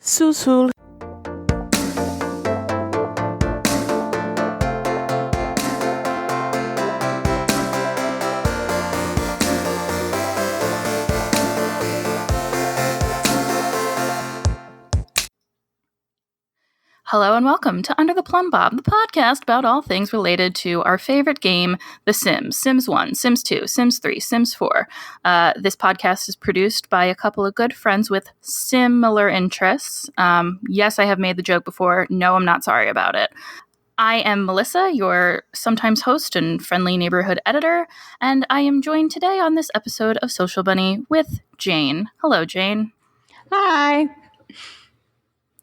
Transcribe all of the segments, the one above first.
Susul. Hello and welcome to Under the Plumbob, the podcast about all things related to our favorite game, The Sims. Sims 1, Sims 2, Sims 3, Sims 4. This podcast is produced by a couple of good friends with similar interests. Yes, I have made the joke before. No, I'm not sorry about it. I am Melissa, your sometimes host and friendly neighborhood editor, and I am joined today on this episode of Social Bunny with Jane. Hello, Jane. Hi.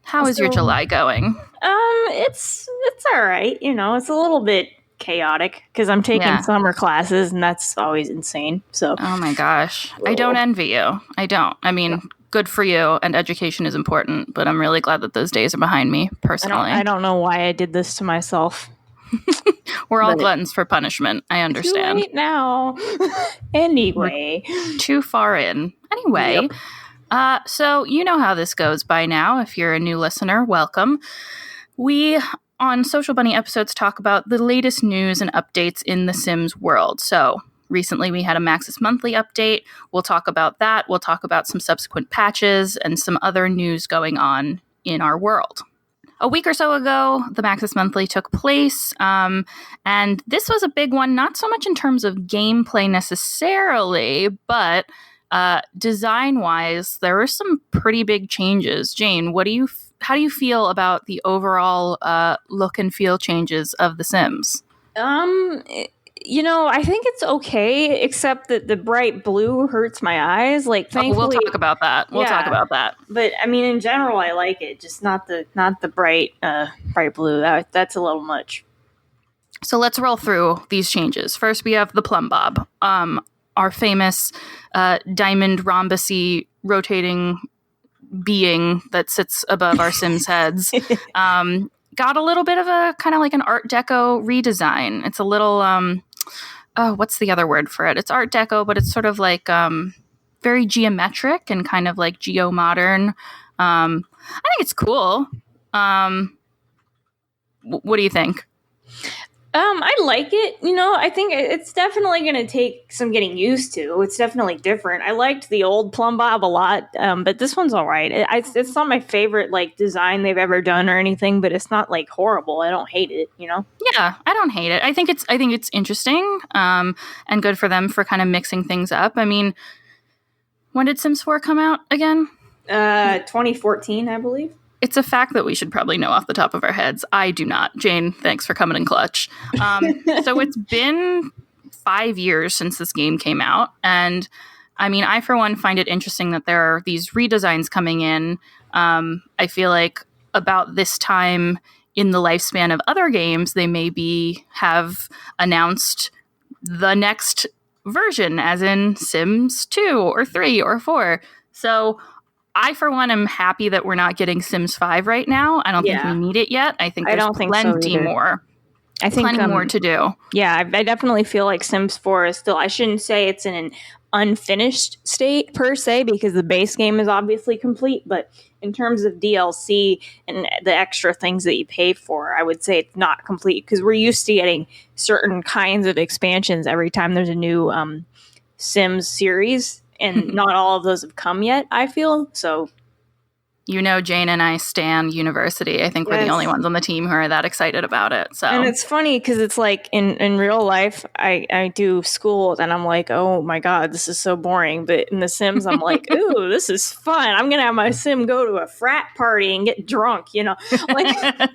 How is your July going? It's all right. You know, it's a little bit chaotic because I'm taking summer classes, and that's always insane. So, oh my gosh, I don't envy you. I don't. I mean, good for you, and education is important. But I'm really glad that those days are behind me. Personally, I don't know why I did this to myself. We're all gluttons for punishment. I understand. Too late now. Anyway, we're too far in. Anyway. Yep. So you know how this goes by now. If you're a new listener, welcome. We, on Social Bunny episodes, talk about the latest news and updates in the Sims world. So recently we had a Maxis Monthly update. We'll talk about that. We'll talk about some subsequent patches and some other news going on in our world. A week or so ago, the Maxis Monthly took place, and this was a big one, not so much in terms of gameplay necessarily, but design-wise, there were some pretty big changes. Jane, how do you feel about the overall look and feel changes of The Sims? You know, I think it's okay, except that the bright blue hurts my eyes. Like, thankfully, we'll talk about that. We'll talk about that. But I mean, in general, I like it. Just not the bright blue. That's a little much. So let's roll through these changes. First, we have the Plumbob. Our famous diamond rhombusy rotating being that sits above our Sims' heads. Got a little bit of a kind of like an Art Deco redesign. It's a little, what's the other word for it? It's Art Deco, but it's sort of like very geometric and kind of like geo-modern. I think it's cool. What do you think? I like it. You know, I think it's definitely going to take some getting used to. It's definitely different. I liked the old Plumbob a lot, but this one's all right. It's not my favorite like design they've ever done or anything, but it's not like horrible. I don't hate it. You know? Yeah, I don't hate it. I think it's interesting and good for them for kind of mixing things up. I mean, when did Sims 4 come out again? 2014, I believe. It's a fact that we should probably know off the top of our heads. I do not. Jane, thanks for coming in clutch. So it's been 5 years since this game came out. And I mean, I, for one, find it interesting that there are these redesigns coming in. I feel like about this time in the lifespan of other games, they maybe have announced the next version, as in Sims 2 or 3 or 4. So I, for one, am happy that we're not getting Sims 5 right now. I don't think we need it yet. I think there's plenty more. I think plenty more to do. Yeah, I definitely feel like Sims 4 is still, I shouldn't say it's in an unfinished state per se, because the base game is obviously complete, but in terms of DLC and the extra things that you pay for, I would say it's not complete, because we're used to getting certain kinds of expansions every time there's a new Sims series. And not all of those have come yet, I feel. So, you know, Jane and I stan University. I think we're the only ones on the team who are that excited about it. So, and it's funny because it's like in real life, I do school and I'm like, oh my God, this is so boring. But in The Sims, I'm like, ooh, this is fun. I'm going to have my Sim go to a frat party and get drunk, you know? Like,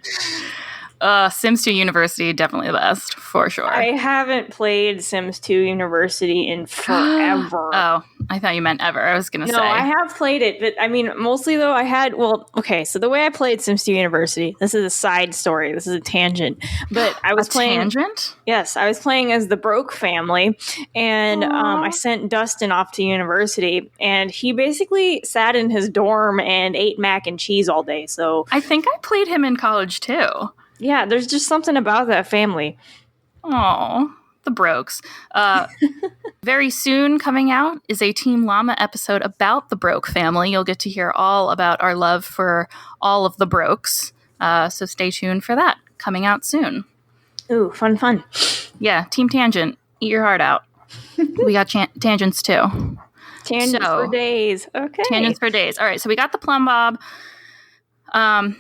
Sims 2 University, definitely the best, for sure. I haven't played Sims 2 University in forever. Oh, I thought you meant ever. I was going to say. No, I have played it, but I mean, mostly though, so the way I played Sims 2 University, this is a side story, this is a tangent, but I was playing... tangent? Yes, I was playing as the Broke family, and I sent Dustin off to university, and he basically sat in his dorm and ate mac and cheese all day, so... I think I played him in college, too. Yeah, there's just something about that family. Oh, the Brokes. Very soon coming out is a Team Llama episode about the Broke family. You'll get to hear all about our love for all of the Brokes. So stay tuned for that, coming out soon. Ooh, fun. Yeah, Team Tangent, eat your heart out. We got tangents too. Tangents for days. Okay. Tangents for days. All right, so we got the Plumbob.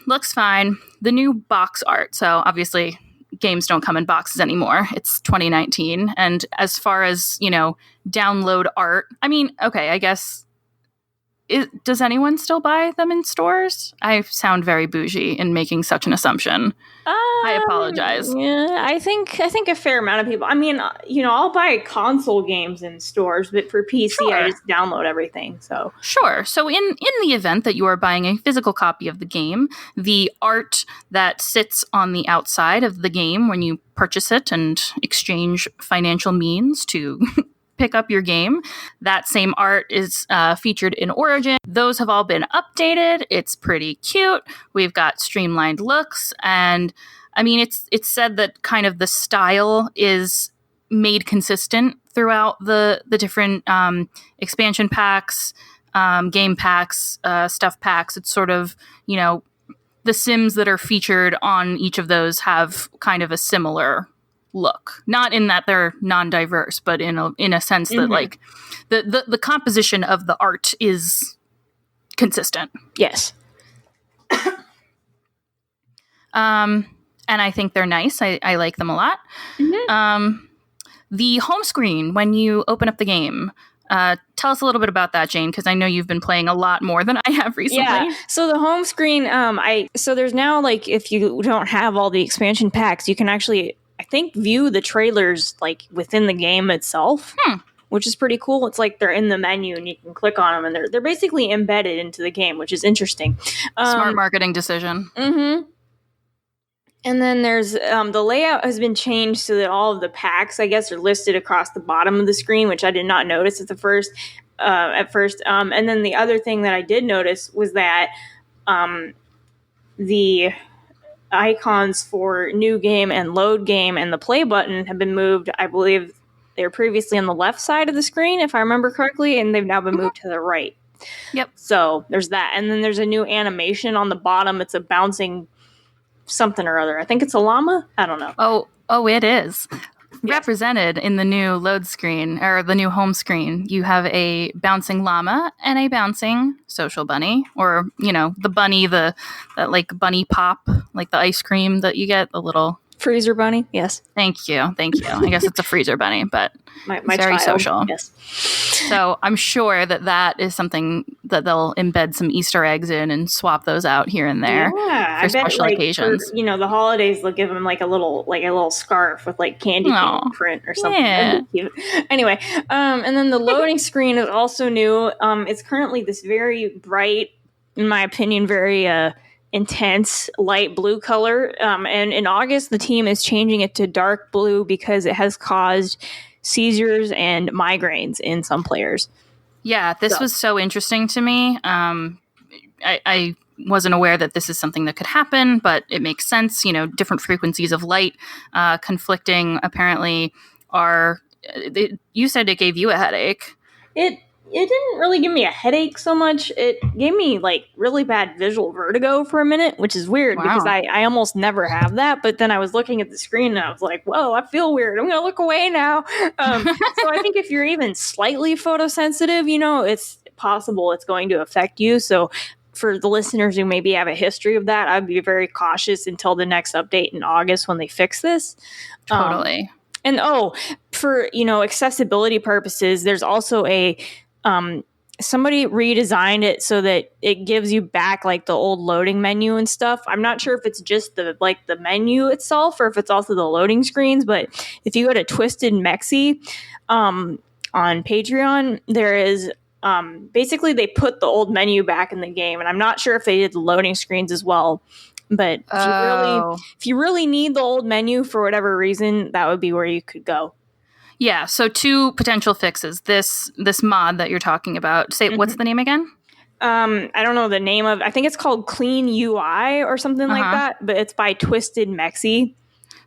Looks fine. The new box art. So obviously games don't come in boxes anymore. It's 2019. And as far as, download art, I mean, okay, I guess, does anyone still buy them in stores? I sound very bougie in making such an assumption. I apologize. Yeah, I think a fair amount of people. I mean, I'll buy console games in stores, but for PC, sure. I just download everything. So sure. So in the event that you are buying a physical copy of the game, the art that sits on the outside of the game when you purchase it and exchange financial means to pick up your game, that same art is featured in Origin. Those have all been updated. It's pretty cute. We've got streamlined looks, and I mean, it's said that kind of the style is made consistent throughout the different expansion packs, game packs, stuff packs. It's sort of, the Sims that are featured on each of those have kind of a similar look, not in that they're non-diverse, but in a sense that like the composition of the art is consistent. Yes. And I think they're nice. I like them a lot. Mm-hmm. The home screen when you open up the game. Tell us a little bit about that, Jane, because I know you've been playing a lot more than I have recently. Yeah. So the home screen, so there's now, like, if you don't have all the expansion packs, you can actually, I think, view the trailers like within the game itself, which is pretty cool. It's like they're in the menu and you can click on them, and they're basically embedded into the game, which is interesting. Smart marketing decision. Mm-hmm. And then there's the layout has been changed so that all of the packs, I guess, are listed across the bottom of the screen, which I did not notice at first. And then the other thing that I did notice was that the icons for new game and load game and the play button have been moved. I believe they were previously on the left side of the screen, if I remember correctly, and they've now been moved to the right. Yep. So there's that. And then there's a new animation on the bottom. It's a bouncing something or other. I think it's a llama. I don't know. Oh, it is. Yes. Represented in the new load screen or the new home screen, you have a bouncing llama and a bouncing social bunny, or the bunny, that like bunny pop, like the ice cream that you get, the little freezer bunny. Yes. Thank you. I guess it's a freezer bunny, but my very child. social. Yes. So I'm sure that is something that they'll embed some Easter eggs in and swap those out here and there for special occasions. For, the holidays, they'll give them like a little scarf with like candy cane print or something. Yeah. Cute. Anyway, and then the loading screen is also new. It's currently this very bright, in my opinion, very intense light blue color. And in August, the team is changing it to dark blue because it has caused seizures and migraines in some players. Yeah, this was so interesting to me. I wasn't aware that this is something that could happen, but it makes sense. Different frequencies of light conflicting apparently are... you said it gave you a headache. It didn't really give me a headache so much. It gave me like really bad visual vertigo for a minute, which is weird because I almost never have that. But then I was looking at the screen and I was like, whoa, I feel weird. I'm going to look away now. So I think if you're even slightly photosensitive, it's possible it's going to affect you. So for the listeners who maybe have a history of that, I'd be very cautious until the next update in August when they fix this. Totally. And for, accessibility purposes, there's also somebody redesigned it so that it gives you back like the old loading menu and stuff. I'm not sure if it's just the menu itself or if it's also the loading screens, but if you go to Twisted Mexi on Patreon, there is basically they put the old menu back in the game, and I'm not sure if they did the loading screens as well. But if you really need the old menu for whatever reason, that would be where you could go. Yeah, so two potential fixes. This mod that you're talking about. Say, what's the name again? I don't know the name of. I think it's called Clean UI or something like that. But it's by Twisted Mexi.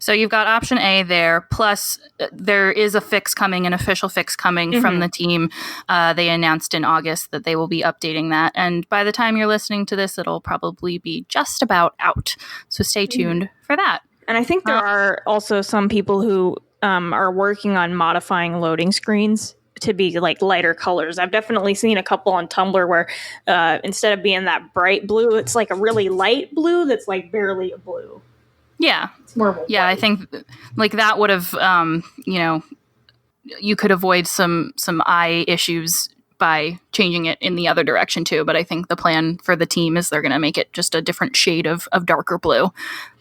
So you've got option A there, plus there is a fix coming, an official fix coming from the team. They announced in August that they will be updating that. And by the time you're listening to this, it'll probably be just about out. So stay tuned for that. And I think there are also some people who are working on modifying loading screens to be like lighter colors. I've definitely seen a couple on Tumblr where instead of being that bright blue, it's like a really light blue that's like barely a blue. Yeah. It's more of a white. I think like that would have, you could avoid some eye issues by changing it in the other direction too. But I think the plan for the team is they're going to make it just a different shade of darker blue.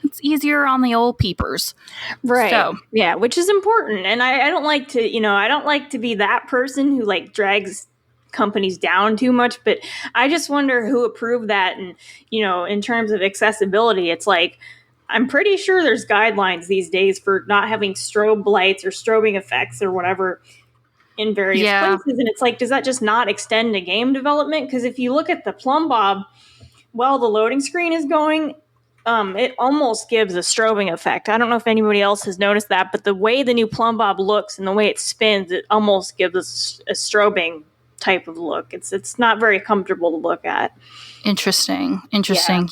It's easier on the old peepers. Right. So, yeah, which is important. And I don't like to, I don't like to be that person who like drags companies down too much, but I just wonder who approved that. And, in terms of accessibility, it's like, I'm pretty sure there's guidelines these days for not having strobe lights or strobing effects or whatever in various places. And it's like, does that just not extend to game development? Because if you look at the Plumbob, while the loading screen is going, it almost gives a strobing effect. I don't know if anybody else has noticed that, but the way the new Plumbob looks and the way it spins, it almost gives us a strobing type of look. It's not very comfortable to look at. Interesting.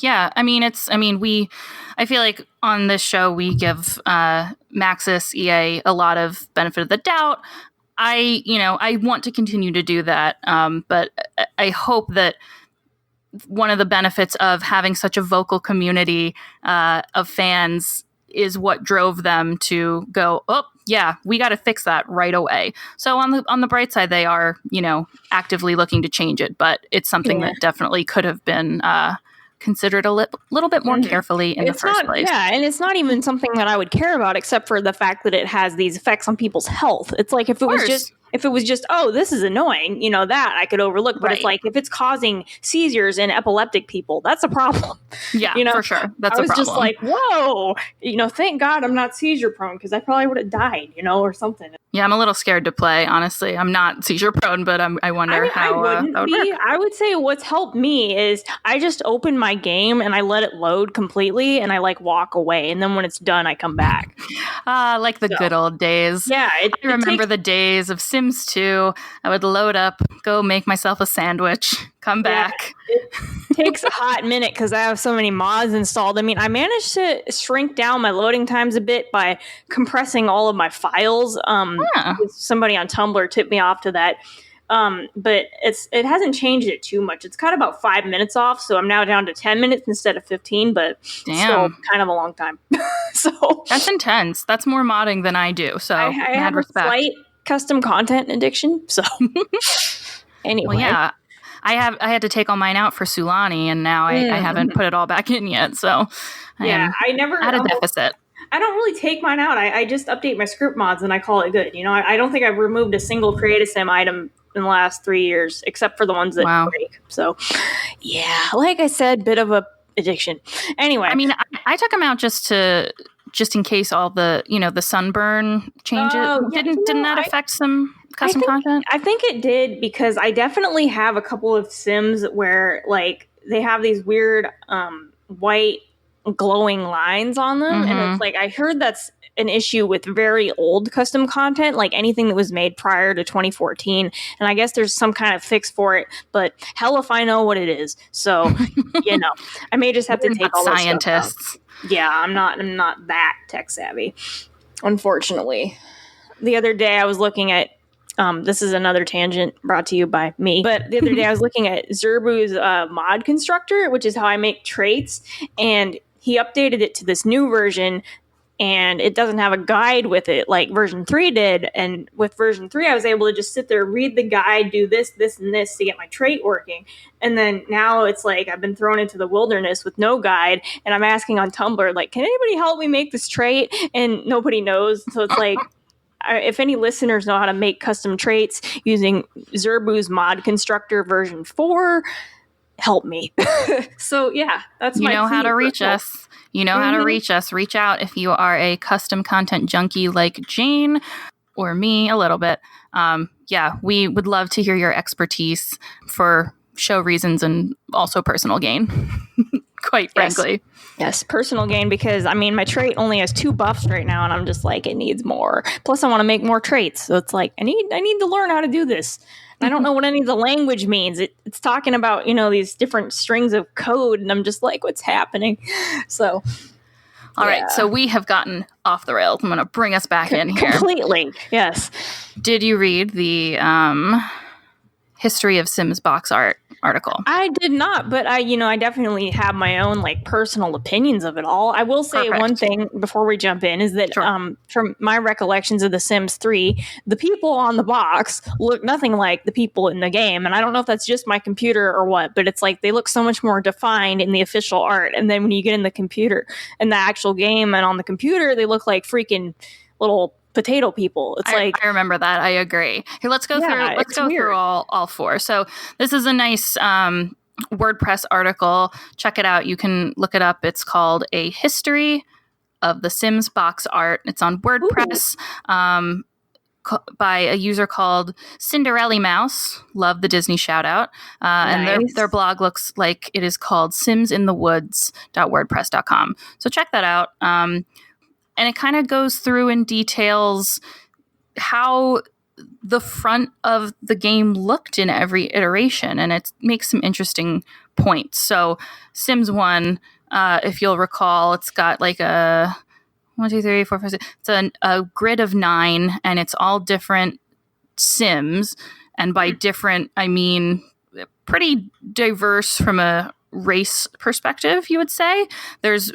Yeah. I feel like on this show, we give Maxis EA a lot of benefit of the doubt. I want to continue to do that. But I hope that one of the benefits of having such a vocal community of fans is what drove them to go, oh, yeah, we got to fix that right away. So on the bright side, they are, actively looking to change it, but it's something that definitely could have been considered a little bit more carefully in the first place. Yeah, and it's not even something that I would care about, except for the fact that it has these effects on people's health. It's like if it was just, oh, this is annoying, that I could overlook. But It's like if it's causing seizures in epileptic people, that's a problem. Yeah, for sure. That's a problem. I was just like, whoa, thank God I'm not seizure prone, because I probably would have died, or something. Yeah, I'm a little scared to play, honestly. I'm not seizure prone, but I wonder how that would work. I would say what's helped me is I just open my game and I let it load completely and I like walk away. And then when it's done, I come back. Like the good old days. Yeah. I remember the days of Sims 2. I would load up, go make myself a sandwich, come back. It takes a hot minute because I have so many mods installed. I mean, I managed to shrink down my loading times a bit by compressing all of my files. Somebody on Tumblr tipped me off to that. But it hasn't changed it too much. It's cut about 5 minutes off, so I'm now down to 10 minutes instead of 15, but still kind of a long time. So that's intense. That's more modding than I do. So I have respect. A slight custom content addiction. So anyway. Well, yeah. I had to take all mine out for Sulani, and now I haven't put it all back in yet. So I never had a deficit. I don't really take mine out. I just update my script mods and I call it good. I don't think I've removed a single Create-A-Sim item in the last 3 years, except for the ones that break. So, yeah, like I said, bit of a addiction. Anyway, I mean, I took them out just in case all the the sunburn changes. Didn't that affect some custom content? I think it did, because I definitely have a couple of Sims where like they have these weird white glowing lines on them, and it's like I heard that's an issue with very old custom content, like anything that was made prior to 2014, and I guess there's some kind of fix for it, but hell if I know what it is. So I may just have to take all those scientists. Yeah, I'm not that tech savvy, unfortunately. The other day I was looking at this is another tangent brought to you by me. But the other day I was looking at Zerbu's mod constructor, which is how I make traits. And he updated it to this new version, and it doesn't have a guide with it like version 3 did. And with version 3, I was able to just sit there, read the guide, do this, this, and this to get my trait working. And then now it's like I've been thrown into the wilderness with no guide, and I'm asking on Tumblr, like, can anybody help me make this trait? And nobody knows. So it's like, if any listeners know how to make custom traits using Zerbu's mod constructor version 4, help me. So yeah, that's you know how to reach us. You know how to reach us. Reach out if you are a custom content junkie like Jane or me a little bit. We would love to hear your expertise for show reasons and also personal gain. quite frankly. Yes, personal gain, because I mean my trait only has 2 buffs right now, and I'm just like, it needs more. Plus, I want to make more traits, so it's like I need to learn how to do this. And I don't know what any of the language means. It's talking about these different strings of code, and I'm just like, what's happening? So, all right, so we have gotten off the rails. I'm going to bring us back in here completely. Yes. Did you read the History of Sims box art article? I did not, but I definitely have my own personal opinions of it all. I will say one thing before we jump in is that from my recollections of The Sims 3, the people on the box look nothing like the people in the game, and I don't know if that's just my computer or what, but it's like they look so much more defined in the official art, and then when you get in the computer, in the actual game and on the computer, they look like freaking little potato people. It's I remember that. I agree. Here, let's go through all 4. So this is a nice WordPress article. Check it out. You can look it up. It's called A History of the Sims Box Art. It's on WordPress by a user called Cinderella Mouse. Love the Disney shout out. Nice. And their blog looks like it is called simsinthewoods.wordpress.com. So check that out. And it kind of goes through and details how the front of the game looked in every iteration. And it makes some interesting points. So Sims 1, if you'll recall, it's got like a 1, 2, 3, 4, 5, 6. It's a grid of 9, and it's all different Sims. And by different, I mean pretty diverse from a race perspective, you would say. There's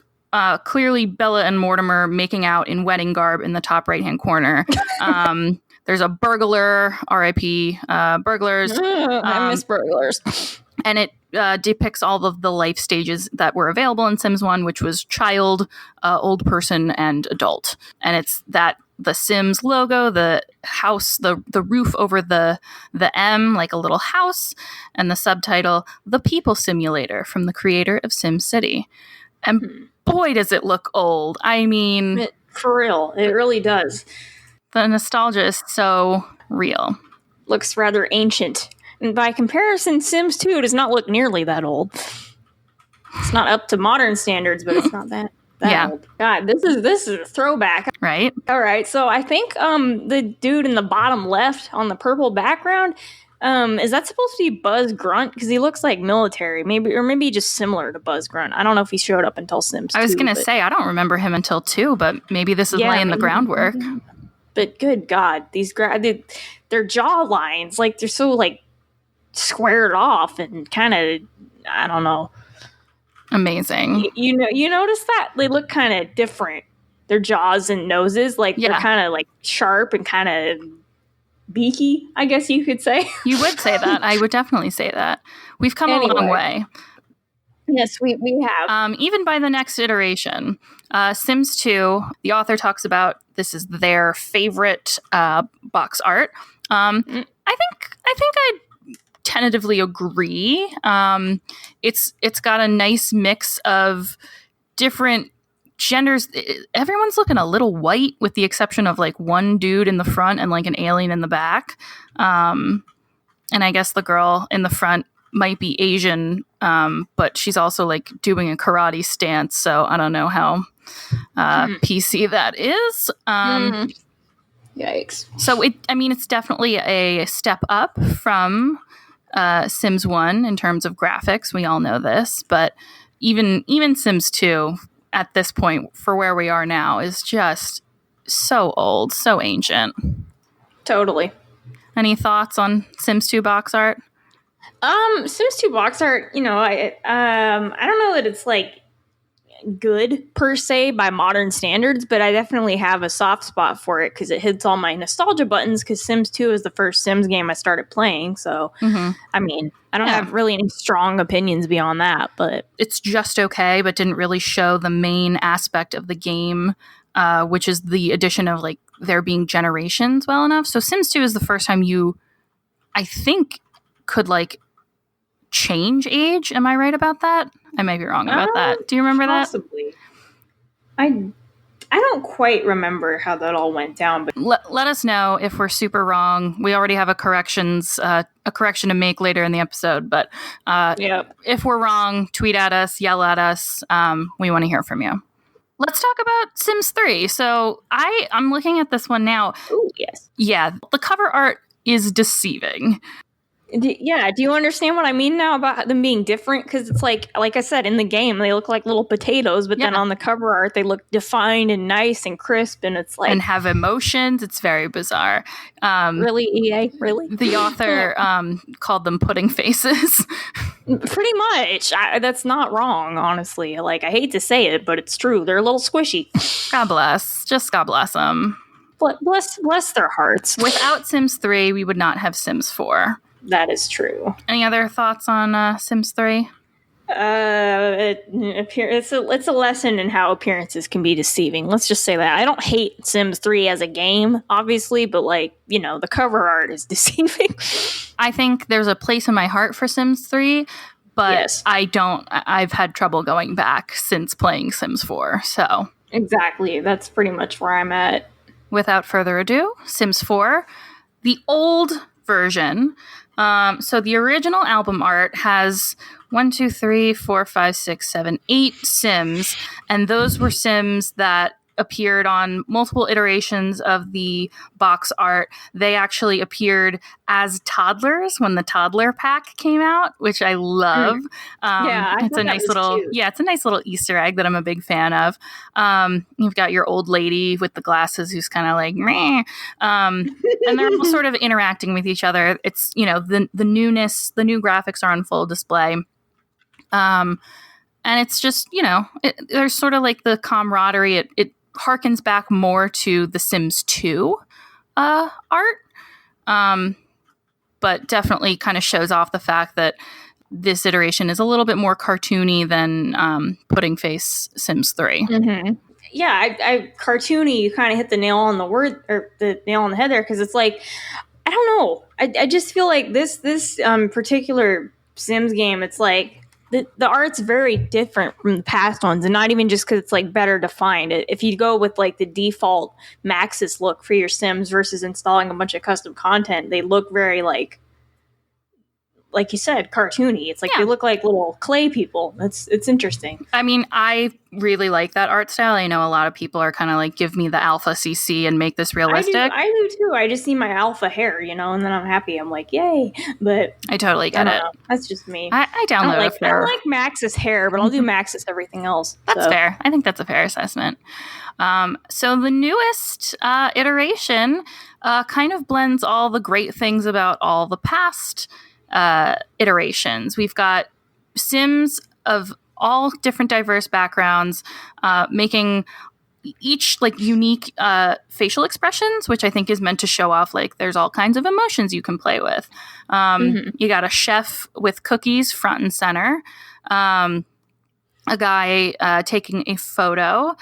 clearly Bella and Mortimer making out in wedding garb in the top right-hand corner. There's a burglar, R.I.P. Burglars. I miss burglars. And it depicts all of the life stages that were available in Sims 1, which was child, old person, and adult. And it's the Sims logo, the house, the roof over the M, like a little house, and the subtitle, The People Simulator, from the creator of SimCity. And boy, does it look old. I mean... For real. It really does. The nostalgia is so real. Looks rather ancient. And by comparison, Sims 2 does not look nearly that old. It's not up to modern standards, but it's not that old. God, this is a throwback. Right. All right. So I think the dude in the bottom left on the purple background, is that supposed to be Buzz Grunt? Because he looks like military, maybe just similar to Buzz Grunt. I don't know if he showed up until Sims 2. I was going to say, I don't remember him until 2, but maybe this is laying the groundwork. But good God, their jaw lines, they're so squared off and kind of, I don't know. Amazing. You notice that? They look kind of different. Their jaws and noses, they're kind of sharp and kind of beaky, I guess you could say. You would say that. I would definitely say that. We've come a long way. Yes, we have. Even by the next iteration, Sims 2, the author talks about this is their favorite box art. I think I'd tentatively agree. It's got a nice mix of different genders. Everyone's looking a little white, with the exception of one dude in the front and an alien in the back. And I guess the girl in the front might be Asian, but she's also doing a karate stance. So I don't know how PC that is. Yikes. So it's definitely a step up from Sims 1 in terms of graphics. We all know this, but even Sims 2 at this point, for where we are now, is just so old, so ancient. Totally. Any thoughts on Sims 2 box art? Sims 2 box art, I don't know that it's good per se by modern standards, but I definitely have a soft spot for it because it hits all my nostalgia buttons, because Sims 2 is the first Sims game I started playing. So, I mean, I don't have really any strong opinions beyond that, but it's just okay, but didn't really show the main aspect of the game, which is the addition of there being generations well enough. So Sims 2 is the first time you, I think, could change age. Am I right about that? I might be wrong about that. Do you remember possibly. I I don't quite remember how that all went down, but let us know if we're super wrong. We already have a correction to make later in the episode, but if we're wrong, tweet at us, yell at us. We want to hear from you. Let's talk about Sims 3. So I'm looking at this one now. Oh, yes. Yeah, the cover art is deceiving. Yeah, do you understand what I mean now about them being different? Because it's like I said, in the game, they look like little potatoes, but then on the cover art, they look defined and nice and crisp, and it's like... And have emotions. It's very bizarre. Really, EA? Really? The author called them pudding faces. Pretty much. That's not wrong, honestly. Like, I hate to say it, but it's true. They're a little squishy. God bless. Just God bless them. Bless their hearts. Without Sims 3, we would not have Sims 4. That is true. Any other thoughts on Sims 3? It's a lesson in how appearances can be deceiving. Let's just say that. I don't hate Sims 3 as a game, obviously, but the cover art is deceiving. I think there's a place in my heart for Sims 3, but yes. I've had trouble going back since playing Sims 4, so. Exactly. That's pretty much where I'm at. Without further ado, Sims 4, the old version. So the original album art has 8 Sims, and those were Sims that appeared on multiple iterations of the box art. They actually appeared as toddlers when the toddler pack came out, which I love. It's a nice little cute. It's a nice little Easter egg that I'm a big fan of. You've got your old lady with the glasses who's kind of like meh, and they're all sort of interacting with each other. It's the newness, the new graphics are on full display. And it's just there's sort of like the camaraderie. It harkens back more to the Sims 2 art, but definitely kind of shows off the fact that this iteration is a little bit more cartoony than Pudding Face Sims 3. Mm-hmm. Yeah, I cartoony. You kind of hit the nail on the word, or the nail on the head there, because it's like, I don't know. I just feel like this particular Sims game, it's like the art's very different from the past ones, and not even just because it's like better defined. If you go with like the default Maxis look for your Sims versus installing a bunch of custom content, they look very like you said, cartoony. It's like they look like little clay people. It's interesting. I mean, I really like that art style. I know a lot of people are kind of like, give me the alpha CC and make this realistic. I do too. I just need my alpha hair, and then I'm happy. I'm like, yay. But I totally get it. That's just me. I download I don't like Max's hair, but I'll do Max's everything else. That's fair. I think that's a fair assessment. So the newest iteration kind of blends all the great things about all the past iterations. We've got Sims of all different diverse backgrounds, making each like unique facial expressions, which I think is meant to show off like there's all kinds of emotions you can play with. You got a chef with cookies front and center, a guy taking a photo.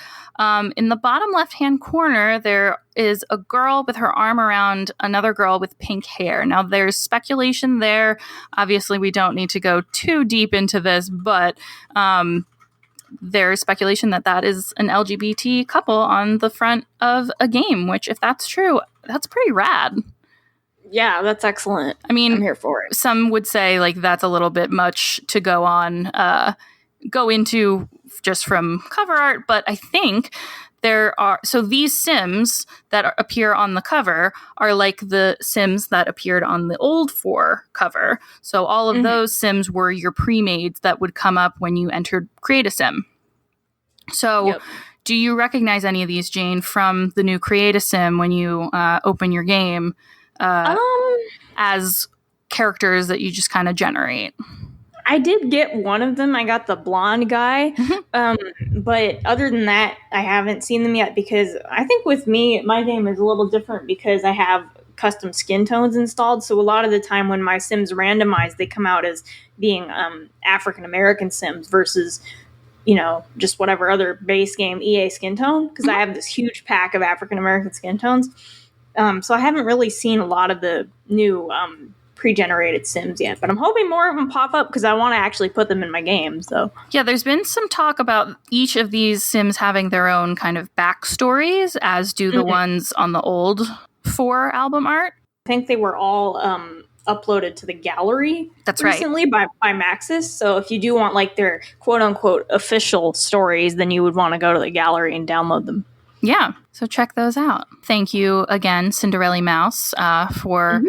In the bottom left-hand corner, there is a girl with her arm around another girl with pink hair. Now, there's speculation there. Obviously, we don't need to go too deep into this, but there's speculation that is an LGBT couple on the front of a game, which, if that's true, that's pretty rad. Yeah, that's excellent. I mean, I'm here for it. Some would say like that's a little bit much to go into just from cover art, but I think these Sims that appear on the cover are like the Sims that appeared on the old 4 cover. So all of those Sims were your pre-mades that would come up when you entered Create a Sim. So do you recognize any of these, Jane, from the new Create a Sim when you open your game as characters that you just kind of generate? I did get one of them. I got the blonde guy. But other than that, I haven't seen them yet, because I think with me, my game is a little different because I have custom skin tones installed. So a lot of the time when my Sims randomize, they come out as being African-American Sims versus, just whatever other base game EA skin tone, because I have this huge pack of African-American skin tones. So I haven't really seen a lot of the new pre-generated Sims yet, but I'm hoping more of them pop up because I want to actually put them in my game. So yeah, there's been some talk about each of these Sims having their own kind of backstories, as do the ones on the old 4 album art. I think they were all uploaded to the gallery recently by Maxis. So if you do want like their quote unquote official stories, then you would want to go to the gallery and download them. Yeah, so check those out. Thank you again, Cinderella Mouse, for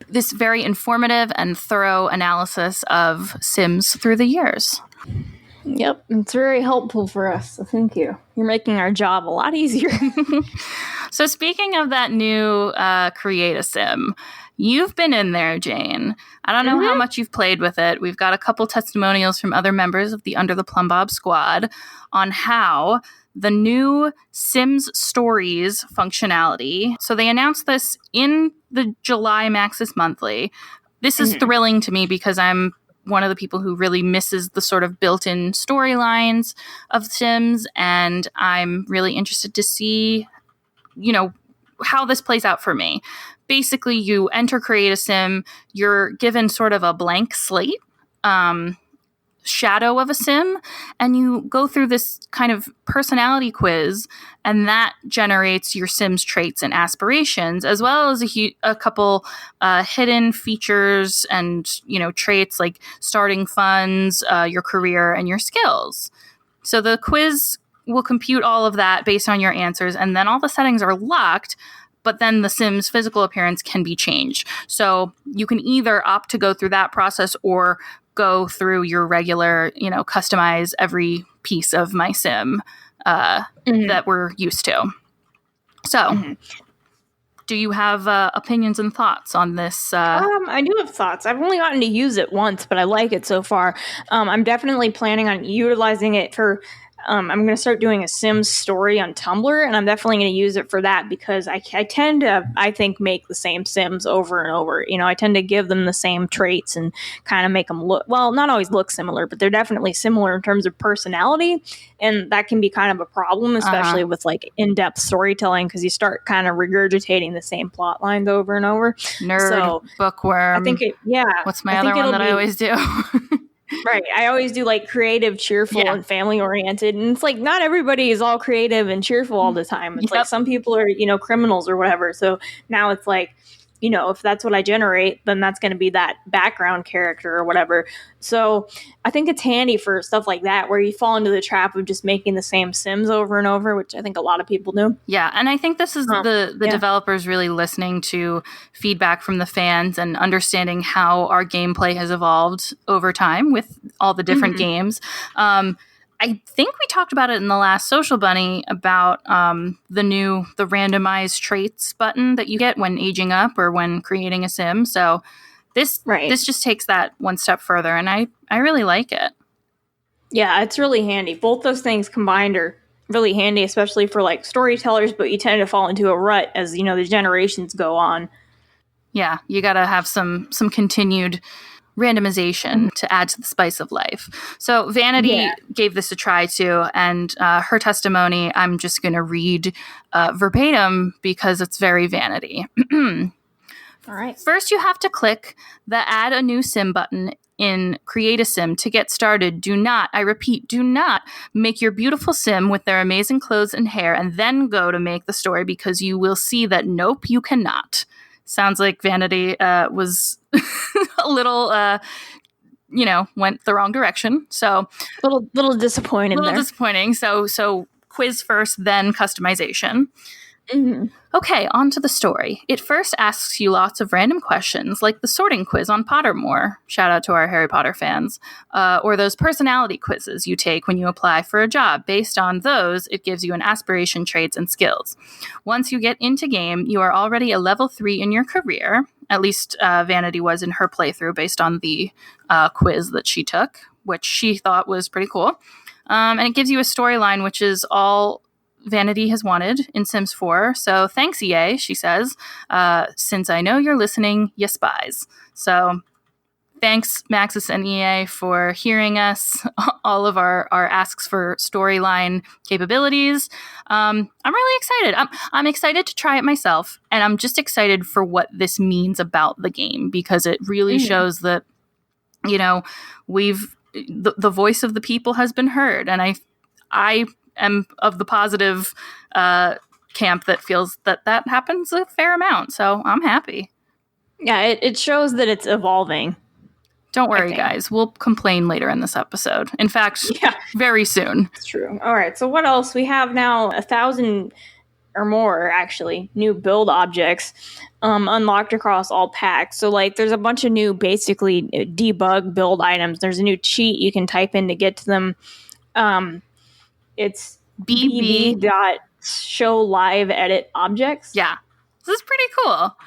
this very informative and thorough analysis of Sims through the years. Yep, it's very helpful for us, so thank you. You're making our job a lot easier. So speaking of that new Create a Sim, you've been in there, Jane. I don't know how much you've played with it. We've got a couple testimonials from other members of the Under the Plumbob squad on how the new Sims Stories functionality. So they announced this in the July Maxis Monthly. This is thrilling to me because I'm one of the people who really misses the sort of built-in storylines of Sims, and I'm really interested to see, how this plays out for me. Basically, you enter Create a Sim, you're given sort of a blank slate, shadow of a Sim, and you go through this kind of personality quiz, and that generates your Sim's traits and aspirations, as well as a couple hidden features and traits like starting funds, your career, and your skills. So the quiz will compute all of that based on your answers, and then all the settings are locked, but then the Sim's physical appearance can be changed. So you can either opt to go through that process or go through your regular, customize every piece of my Sim that we're used to. So, do you have opinions and thoughts on this? I do have thoughts. I've only gotten to use it once, but I like it so far. I'm definitely planning on utilizing it for... I'm going to start doing a Sims story on Tumblr, and I'm definitely going to use it for that because I tend to, I think, make the same Sims over and over. I tend to give them the same traits and kind of make them look, well, not always look similar, but they're definitely similar in terms of personality, and that can be kind of a problem, especially with like in-depth storytelling, because you start kind of regurgitating the same plot lines over and over. Nerd, bookworm. I think What's my other one that I always do? Right. I always do like creative, cheerful, and family oriented. And it's like not everybody is all creative and cheerful all the time. It's like some people are, criminals or whatever. So now it's like, if that's what I generate, then that's going to be that background character or whatever. So I think it's handy for stuff like that, where you fall into the trap of just making the same Sims over and over, which I think a lot of people do. Yeah. And I think this is the developers really listening to feedback from the fans and understanding how our gameplay has evolved over time with all the different games. I think we talked about it in the last Social Bunny about the randomized traits button that you get when aging up or when creating a Sim. So this just takes that one step further, and I really like it. Yeah, it's really handy. Both those things combined are really handy, especially for like storytellers, but you tend to fall into a rut as, the generations go on. Yeah, you got to have some continued randomization to add to the spice of life. So Vanity gave this a try too, and her testimony I'm just going to read verbatim because it's very Vanity. All right. First, you have to click the Add a New Sim button in Create a Sim to get started. Do not, I repeat, do not make your beautiful Sim with their amazing clothes and hair and then go to make the story, because you will see that nope, you cannot. Sounds like Vanity was a little, went the wrong direction. So little disappointed. Disappointing. So quiz first, then customization. Okay, on to the story. It first asks you lots of random questions, like the sorting quiz on Pottermore. Shout out to our Harry Potter fans. Or those personality quizzes you take when you apply for a job. Based on those, it gives you an aspiration, traits, and skills. Once you get into game, you are already a level 3 in your career. At least Vanity was in her playthrough based on the quiz that she took, which she thought was pretty cool. And it gives you a storyline, which is all Vanity has wanted in Sims 4. So thanks, EA, she says. Since I know you're listening, you spies. So thanks, Maxis and EA, for hearing us, all of our asks for storyline capabilities. I'm really excited. I'm excited to try it myself, and I'm just excited for what this means about the game, because it really shows that, the voice of the people has been heard, and I am of the positive camp that feels that happens a fair amount, so I'm happy. Yeah, it shows that it's evolving. Don't worry, guys. We'll complain later in this episode. In fact, very soon. It's true. All right, so what else? We have now 1,000 or more, actually, new build objects unlocked across all packs. So, there's a bunch of new, basically, debug build items. There's a new cheat you can type in to get to them. It's bb.show live edit objects. Yeah. This is pretty cool.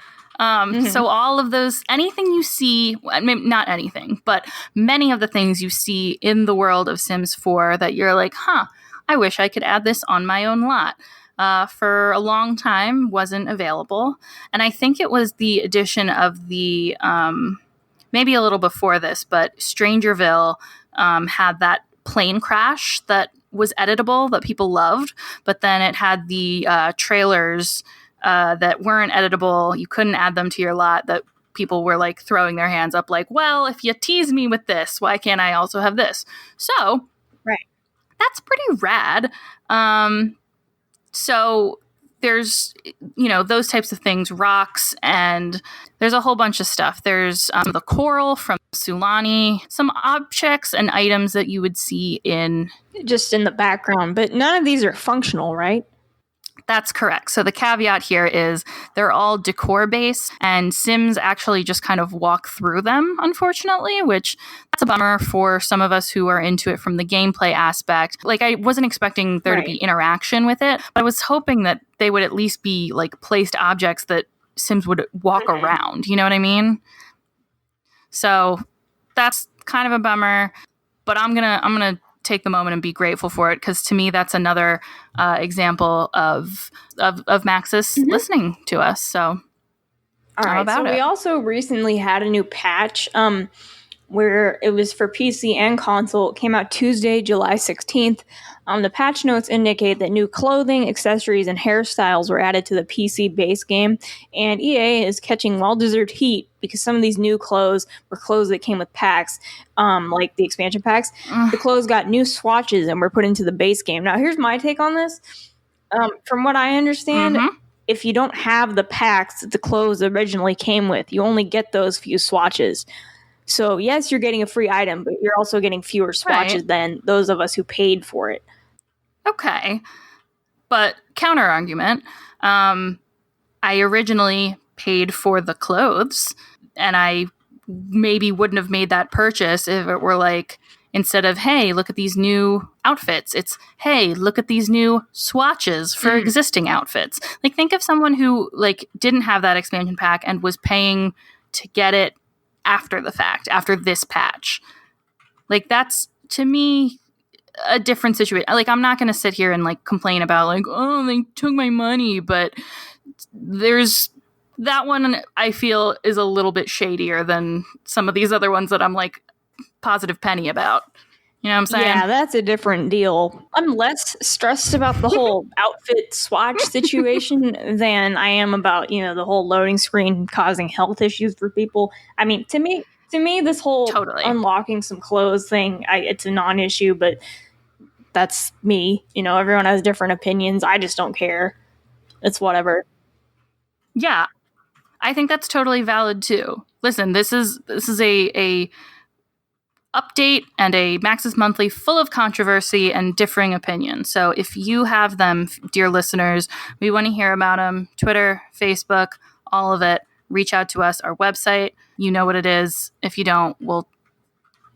So all of those, anything you see, not anything, but many of the things you see in the world of Sims 4 that you're like, I wish I could add this on my own lot. For a long time wasn't available. And I think it was the addition of the, maybe a little before this, but Strangerville had that plane crash that was editable that people loved, but then it had the trailers that weren't editable. You couldn't add them to your lot, that people were throwing their hands up well, if you tease me with this, why can't I also have this? So that's pretty rad. So there's, those types of things, rocks, and there's a whole bunch of stuff. There's the coral from Sulani, some objects and items that you would see just in the background, but none of these are functional, right? That's correct. So the caveat here is they're all decor based, and Sims actually just kind of walk through them, unfortunately, which that's a bummer for some of us who are into it from the gameplay aspect. I wasn't expecting there to be interaction with it, but I was hoping that they would at least be placed objects that Sims would walk around. You know what I mean? So that's kind of a bummer, but I'm gonna take the moment and be grateful for it, because to me that's another example of Maxis listening to us. So all right, so we also recently had a new patch where it was for PC and console. It came out Tuesday, July 16th. The patch notes indicate that new clothing, accessories, and hairstyles were added to the PC base game, and EA is catching well-deserved heat because some of these new clothes were clothes that came with packs, like the expansion packs. The clothes got new swatches and were put into the base game. Now, here's my take on this. From what I understand, if you don't have the packs that the clothes originally came with, you only get those few swatches. So, yes, you're getting a free item, but you're also getting fewer swatches than those of us who paid for it. Okay. But counter argument, I originally paid for the clothes, and I maybe wouldn't have made that purchase if it were instead of, hey, look at these new outfits, it's, hey, look at these new swatches for existing outfits. Think of someone who didn't have that expansion pack and was paying to get it after the fact, after this patch. That's, to me, a different situation. I'm not going to sit here and complain about oh, they took my money, but there's that one I feel is a little bit shadier than some of these other ones that I'm positive penny about. You know what I'm saying? Yeah, that's a different deal. I'm less stressed about the whole outfit swatch situation than I am about, the whole loading screen causing health issues for people. I mean, to me, this whole unlocking some clothes thing, it's a non-issue, but that's me. Everyone has different opinions. I just don't care. It's whatever. Yeah, I think that's totally valid too. Listen, this is a update and a Maxis Monthly full of controversy and differing opinions. So if you have them, dear listeners, we want to hear about them. Twitter, Facebook, all of it. Reach out to us, our website. You know what it is. If you don't, we'll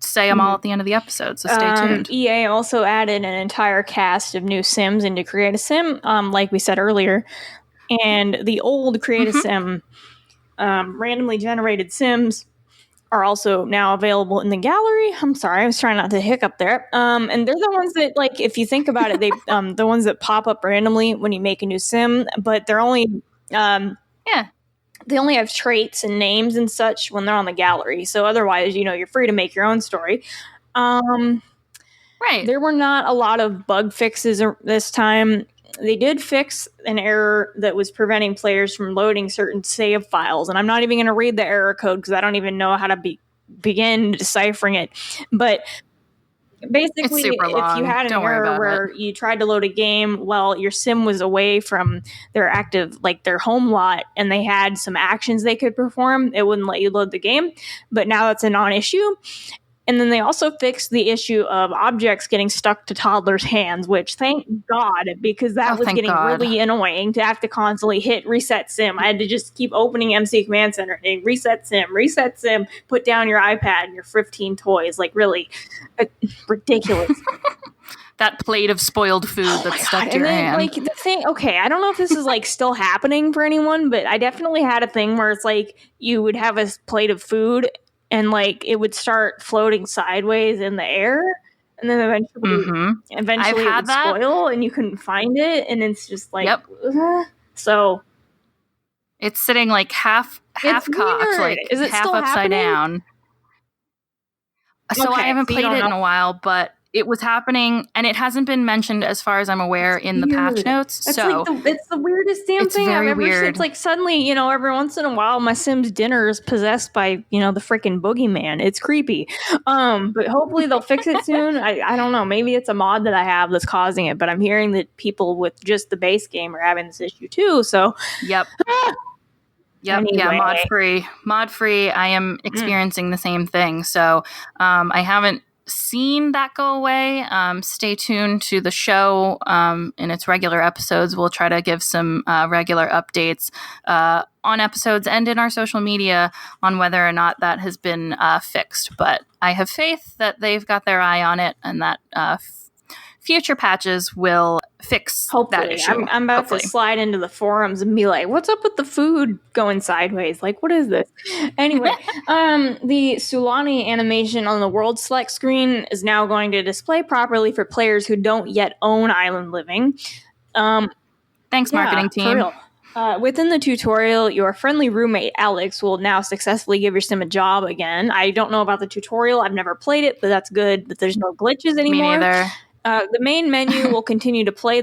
say them all at the end of the episode, so stay tuned. EA also added an entire cast of new Sims into Create a Sim, like we said earlier. And the old Create a Sim randomly generated Sims are also now available in the gallery. I'm sorry, I was trying not to hiccup there. And they're the ones that, if you think about it, they the ones that pop up randomly when you make a new Sim, but they're only they only have traits and names and such when they're on the gallery. So otherwise, you're free to make your own story. Right. There were not a lot of bug fixes this time. They did fix an error that was preventing players from loading certain save files. And I'm not even going to read the error code because I don't even know how to begin deciphering it. But basically, if you had an error where you tried to load a game while your sim was away from their active, like their home lot, and they had some actions they could perform, it wouldn't let you load the game. But now that's a non-issue. And then they also fixed the issue of objects getting stuck to toddlers' hands, which thank God, because that was getting really annoying to have to constantly hit reset sim. I had to just keep opening MC Command Center and reset sim, put down your iPad and your 15 toys. Like, really ridiculous. That plate of spoiled food that's stuck to your hand. Like, the thing, okay, I don't know if this is like still happening for anyone, but I definitely had a thing where it's like you would have a plate of food and like it would start floating sideways in the air, and then eventually it would spoil, and you couldn't find it, and it's just like, so it's sitting like half cocked, like is it half still upside happening? Down. So I haven't played it in a while, but it was happening, and it hasn't been mentioned as far as I'm aware in the patch notes. It's the weirdest damn thing I've ever seen. It's like suddenly, every once in a while, my Sim's dinner is possessed by, the freaking boogeyman. It's creepy. But hopefully they'll fix it soon. I don't know. Maybe it's a mod that I have that's causing it, but I'm hearing that people with just the base game are having this issue too. So, Yep. Anyway. Yeah, mod free. I am experiencing the same thing. So, I haven't seen that go away. Stay tuned to the show in its regular episodes. We'll try to give some regular updates on episodes and in our social media on whether or not that has been fixed. But I have faith that they've got their eye on it and that future patches will fix that issue. I'm about to slide into the forums and be like, what's up with the food going sideways? Like, what is this? Anyway, the Sulani animation on the world select screen is now going to display properly for players who don't yet own Island Living. Thanks, marketing team. For real. Within the tutorial, your friendly roommate, Alex, will now successfully give your sim a job again. I don't know about the tutorial. I've never played it, but that's good that there's no glitches anymore. Me neither. The main menu will continue to display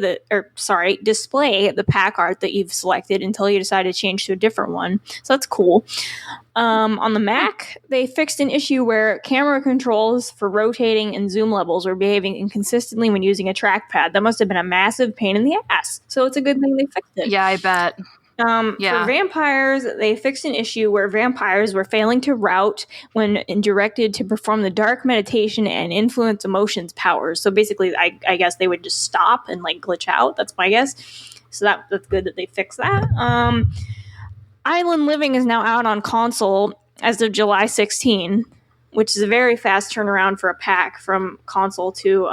the pack art that you've selected until you decide to change to a different one. So that's cool. On the Mac, they fixed an issue where camera controls for rotating and zoom levels were behaving inconsistently when using a trackpad. That must have been a massive pain in the ass. So it's a good thing they fixed it. Yeah, I bet. For vampires, they fixed an issue where vampires were failing to route when directed to perform the dark meditation and influence emotions powers. So basically, I guess they would just stop and like glitch out. That's my guess. So that's good that they fixed that. Island Living is now out on console as of July 16, which is a very fast turnaround for a pack from console to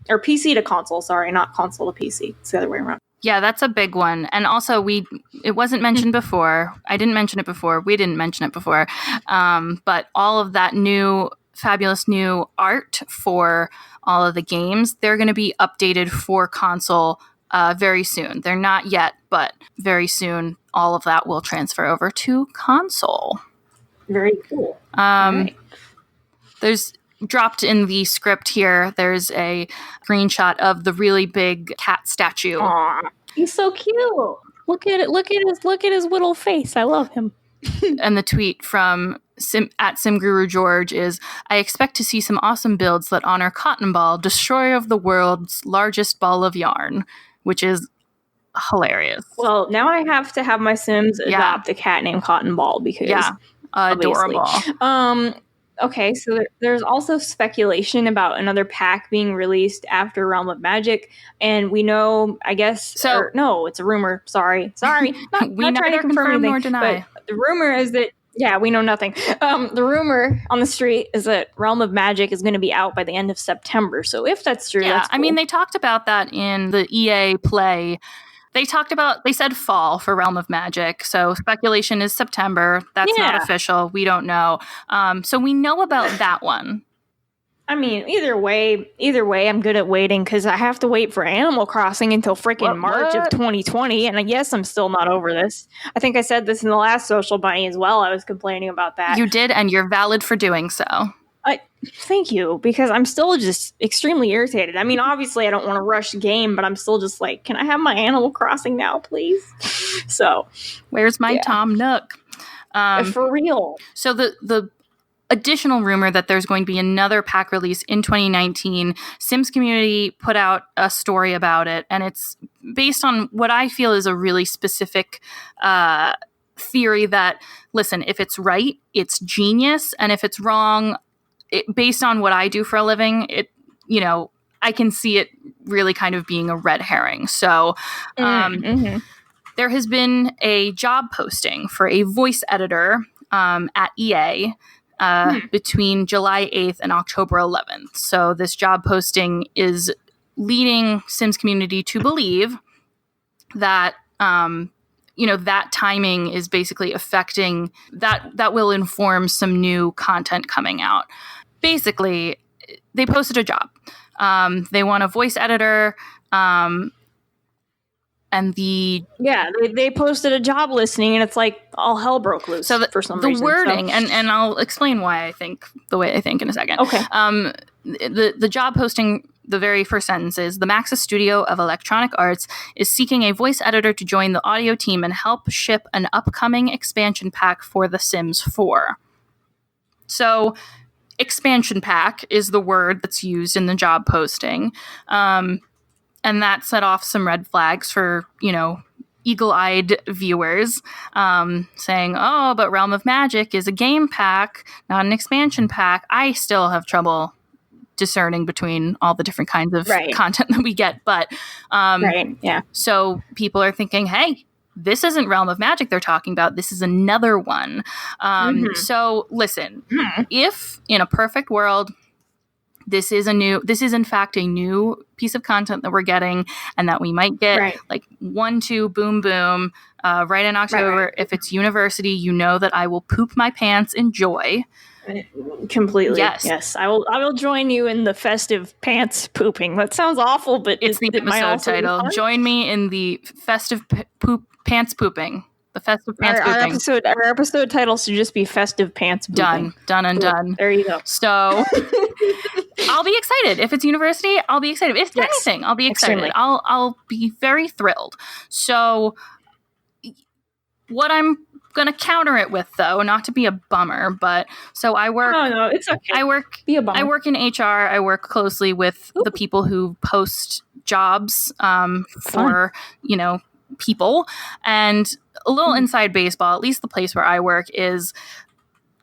or PC to console. Sorry, not console to PC. It's the other way around. Yeah, that's a big one. And also, it wasn't mentioned before. I didn't mention it before. We didn't mention it before. But all of that fabulous new art for all of the games, they're going to be updated for console very soon. They're not yet, but very soon, all of that will transfer over to console. Very cool. Right. There's dropped in the script here, there's a screenshot of the really big cat statue. Aww, he's so cute. Look at it. Look at his little face. I love him. And the tweet from SimGuru George is, I expect to see some awesome builds that honor Cotton Ball, destroyer of the world's largest ball of yarn, which is hilarious. Well, now I have to have my Sims adopt a cat named Cotton Ball because adorable. Okay, so there's also speculation about another pack being released after Realm of Magic, and we know, I guess, no, it's a rumor. Sorry, not we trying to confirm anything, nor deny. But the rumor is that we know nothing. The rumor on the street is that Realm of Magic is going to be out by the end of September. So if that's true, that's cool. I mean, they talked about that in the EA Play. They said fall for Realm of Magic. So speculation is September. That's not official. We don't know. So we know about that one. I mean, either way, I'm good at waiting because I have to wait for Animal Crossing until freaking March of 2020. And I guess I'm still not over this. I think I said this in the last Social Bunny as well. I was complaining about that. You did, and you're valid for doing so. Thank you, because I'm still just extremely irritated. I mean, obviously, I don't want to rush the game, but I'm still just like, can I have my Animal Crossing now, please? So, where's my Tom Nook? For real. So the additional rumor that there's going to be another pack release in 2019, Sims Community put out a story about it, and it's based on what I feel is a really specific theory that, listen, if it's right, it's genius, and if it's wrong, based on what I do for a living, I can see it really kind of being a red herring. So there has been a job posting for a voice editor at EA between July 8th and October 11th. So this job posting is leading Sims Community to believe that that timing is basically affecting that will inform some new content coming out. Basically, they posted a job. They want a voice editor, and they posted a job listing, and it's like all hell broke loose. So for some reason, the wording, and I'll explain why I think the way I think in a second. Okay. The job posting. The very first sentence is, the Maxis Studio of Electronic Arts is seeking a voice editor to join the audio team and help ship an upcoming expansion pack for The Sims 4. So, expansion pack is the word that's used in the job posting. And that set off some red flags for, eagle-eyed viewers saying, oh, but Realm of Magic is a game pack, not an expansion pack. I still have trouble discerning between all the different kinds of content that we get. But so people are thinking, hey, this isn't Realm of Magic they're talking about. This is another one. So listen, if in a perfect world, this is in fact a new piece of content that we're getting and that we might get like 1, 2, boom, boom, right in October. If it's university, that I will poop my pants in joy. Completely. Yes. I will join you in the festive pants pooping. That sounds awful, but it's the episode title. Join me in the festive pants pooping. The festive pants pooping. Our episode title should just be festive pants pooping. Done. There you go. So I'll be excited. If it's university, I'll be excited. If it's anything, I'll be excited. Extremely. I'll be very thrilled. So what I'm going to counter it with, though, not to be a bummer, but so I work. Oh, no, it's okay. I work in HR. I work closely with the people who post jobs for people, and a little inside baseball. At least the place where I work is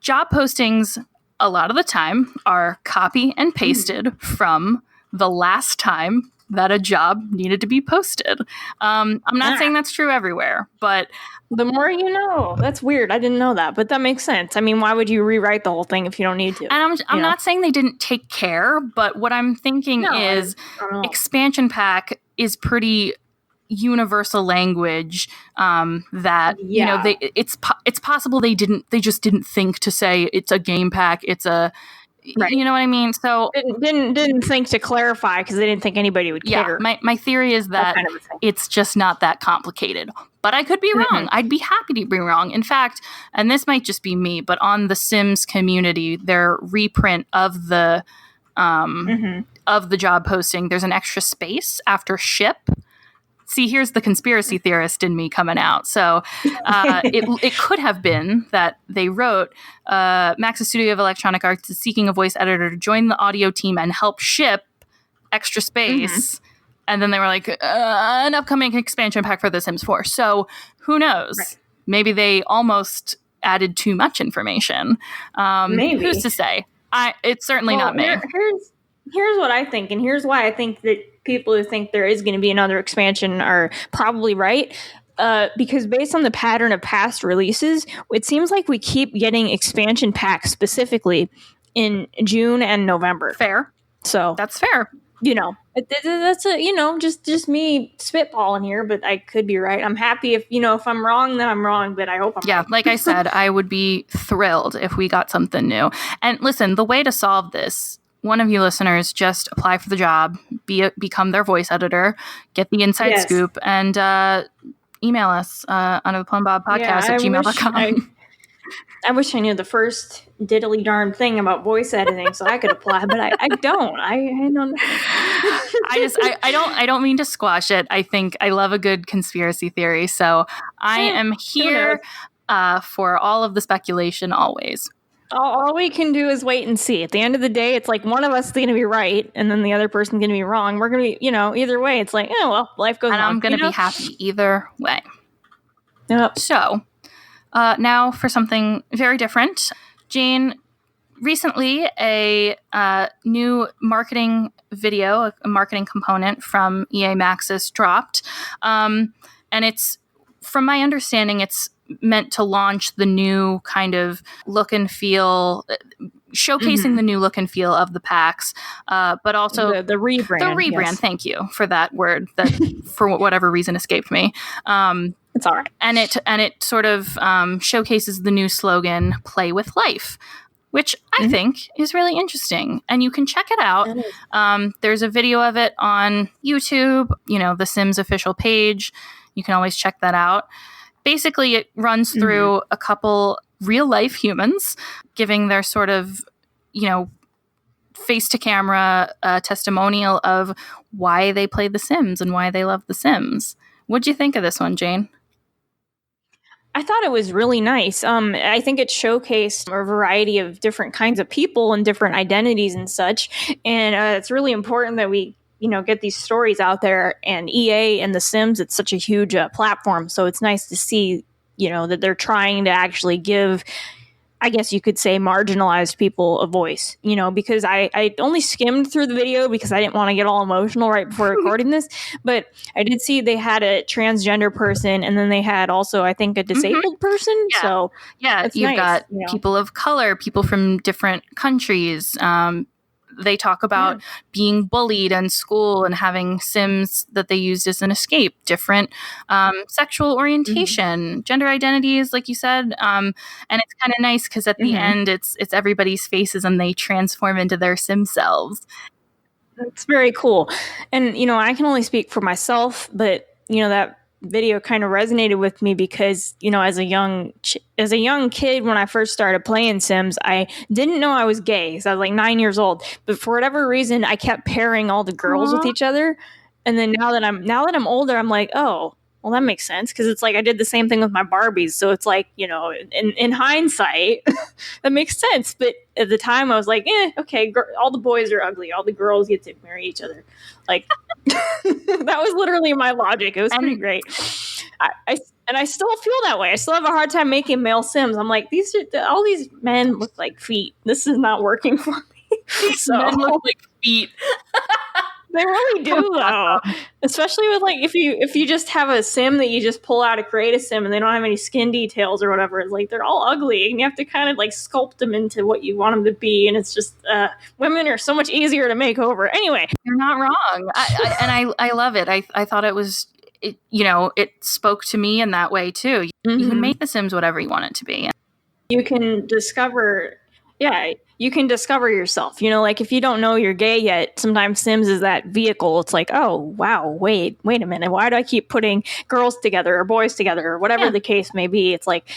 job postings. A lot of the time are copy and pasted from the last time that a job needed to be posted. I'm not saying that's true everywhere, but the more you know. That's weird. I didn't know that, but that makes sense. I mean, why would you rewrite the whole thing if you don't need to? And I'm not saying they didn't take care, but what I'm thinking is expansion pack is pretty universal language that it's possible they just didn't think to say it's a game pack, it's a you know what I mean? So didn't think to clarify because they didn't think anybody would care. My theory is that it's just not that complicated. But I could be wrong. I'd be happy to be wrong. In fact, and this might just be me, but on the Sims Community, their reprint of the job posting, there's an extra space after ship. See, here's the conspiracy theorist in me coming out. So it could have been that they wrote, Maxis Studio of Electronic Arts is seeking a voice editor to join the audio team and help ship extra space. And then they were like, an upcoming expansion pack for The Sims 4. So who knows? Right. Maybe they almost added too much information. Maybe. Who's to say? It's certainly not me. Here's what I think, and here's why I think that people who think there is going to be another expansion are probably right. Because based on the pattern of past releases, it seems like we keep getting expansion packs specifically in June and November. Fair. So that's fair. That's just me spitballing here, but I could be right. I'm happy if I'm wrong, then I'm wrong, but I hope I'm right. Like I said, I would be thrilled if we got something new. And listen, the way to solve this, one of you listeners just apply for the job, become their voice editor, get the inside scoop, and email us under the Plumbob Podcast at gmail.com. I wish I knew the first diddly darn thing about voice editing so I could apply, but I don't. I don't know. I don't mean to squash it. I think I love a good conspiracy theory, so I am here for all of the speculation always. All we can do is wait and see. At the end of the day, it's like one of us is going to be right, and then the other person's going to be wrong. We're going to be, either way, it's like, life goes on. And I'm going to be happy either way. Yep. So, now for something very different. Jane, recently a new marketing video, a marketing component from EA Maxis dropped. And it's, from my understanding, it's meant to launch the new kind of look and feel, showcasing the new look and feel of the packs, but also the rebrand. The rebrand. Yes. Thank you for that word that for whatever reason escaped me. It's all right. And it sort of showcases the new slogan, "Play with Life," which I think is really interesting. And you can check it out. There's a video of it on YouTube, the Sims official page. You can always check that out. Basically, it runs through a couple real-life humans giving their sort of, face-to-camera testimonial of why they play The Sims and why they love The Sims. What'd you think of this one, Jane? I thought it was really nice. I think it showcased a variety of different kinds of people and different identities and such. And it's really important that we, get these stories out there. And EA and The Sims, it's such a huge platform. So it's nice to see, that they're trying to actually give, I guess you could say, marginalized people a voice, because I only skimmed through the video because I didn't want to get all emotional right before recording this. But I did see they had a transgender person, and then they had also, I think, a disabled person. Yeah. So you've nice, got people of color, people from different countries. They talk about being bullied in school and having Sims that they used as an escape, different sexual orientation, gender identities, like you said. And it's kind of nice because at the end, it's everybody's faces and they transform into their Sim selves. That's very cool. And, I can only speak for myself, but, that video kind of resonated with me because, as a young kid, when I first started playing Sims, I didn't know I was gay because I was like 9 years old. But for whatever reason, I kept pairing all the girls with each other. And then now that I'm older, I'm like, oh, well, that makes sense because it's like I did the same thing with my Barbies. So it's like, in hindsight, that makes sense. But at the time, I was like, okay, all the boys are ugly. All the girls get to marry each other. Like, that was literally my logic. It was pretty great. I still feel that way. I still have a hard time making male Sims. I'm like, all these men look like feet. This is not working for me. These men look like feet. They really do, though. Especially with if you just have a Sim that you just pull out to create a Sim and they don't have any skin details or whatever. It's like they're all ugly and you have to kind of sculpt them into what you want them to be. And it's just women are so much easier to make over. Anyway, you're not wrong. I love it. I thought it was. It spoke to me in that way too. You can make the Sims whatever you want it to be. You can discover. You can discover yourself. If you don't know you're gay yet, sometimes Sims is that vehicle. It's like, oh, wow, wait a minute. Why do I keep putting girls together or boys together or whatever the case may be? It's like,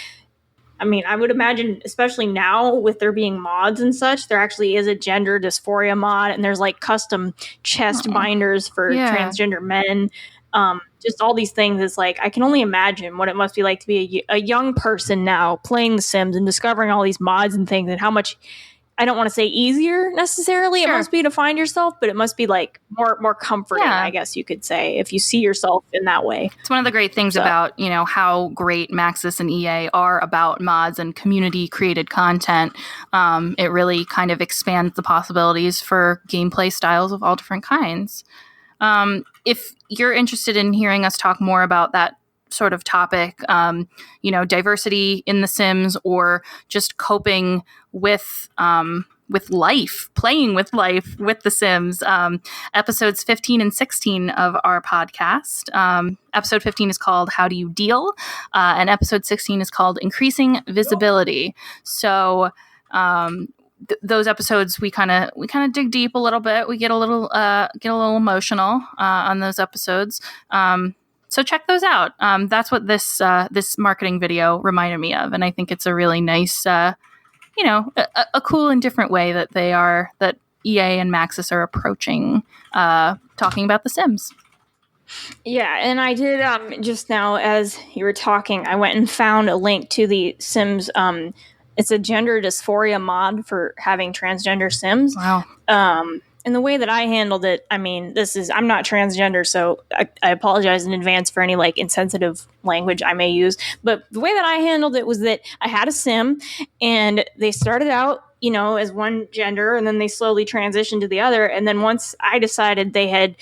I would imagine, especially now with there being mods and such, there actually is a gender dysphoria mod and there's custom chest binders for transgender men. Just all these things. It's like, I can only imagine what it must be like to be a young person now playing The Sims and discovering all these mods and things and how much, I don't want to say easier necessarily it must be to find yourself, but it must be more comforting, I guess you could say, if you see yourself in that way. It's one of the great things about, how great Maxis and EA are about mods and community created content. It really kind of expands the possibilities for gameplay styles of all different kinds. If you're interested in hearing us talk more about that sort of topic, diversity in The Sims or just coping with life, playing with life with The Sims, episodes 15 and 16 of our podcast. Episode 15 is called How Do You Deal? And episode 16 is called Increasing Visibility. So those episodes we kind of dig deep a little bit. We get a little emotional on those episodes. So check those out. That's what this marketing video reminded me of, and I think it's a really nice, a cool and different way that EA and Maxis are approaching talking about The Sims. Yeah, and I did just now as you were talking, I went and found a link to the Sims. It's a gender dysphoria mod for having transgender Sims. Wow. And the way that I handled it, I mean, I'm not transgender, so I apologize in advance for any like insensitive language I may use. But the way that I handled it was that I had a Sim, and they started out, as one gender, and then they slowly transitioned to the other. And then once I decided they had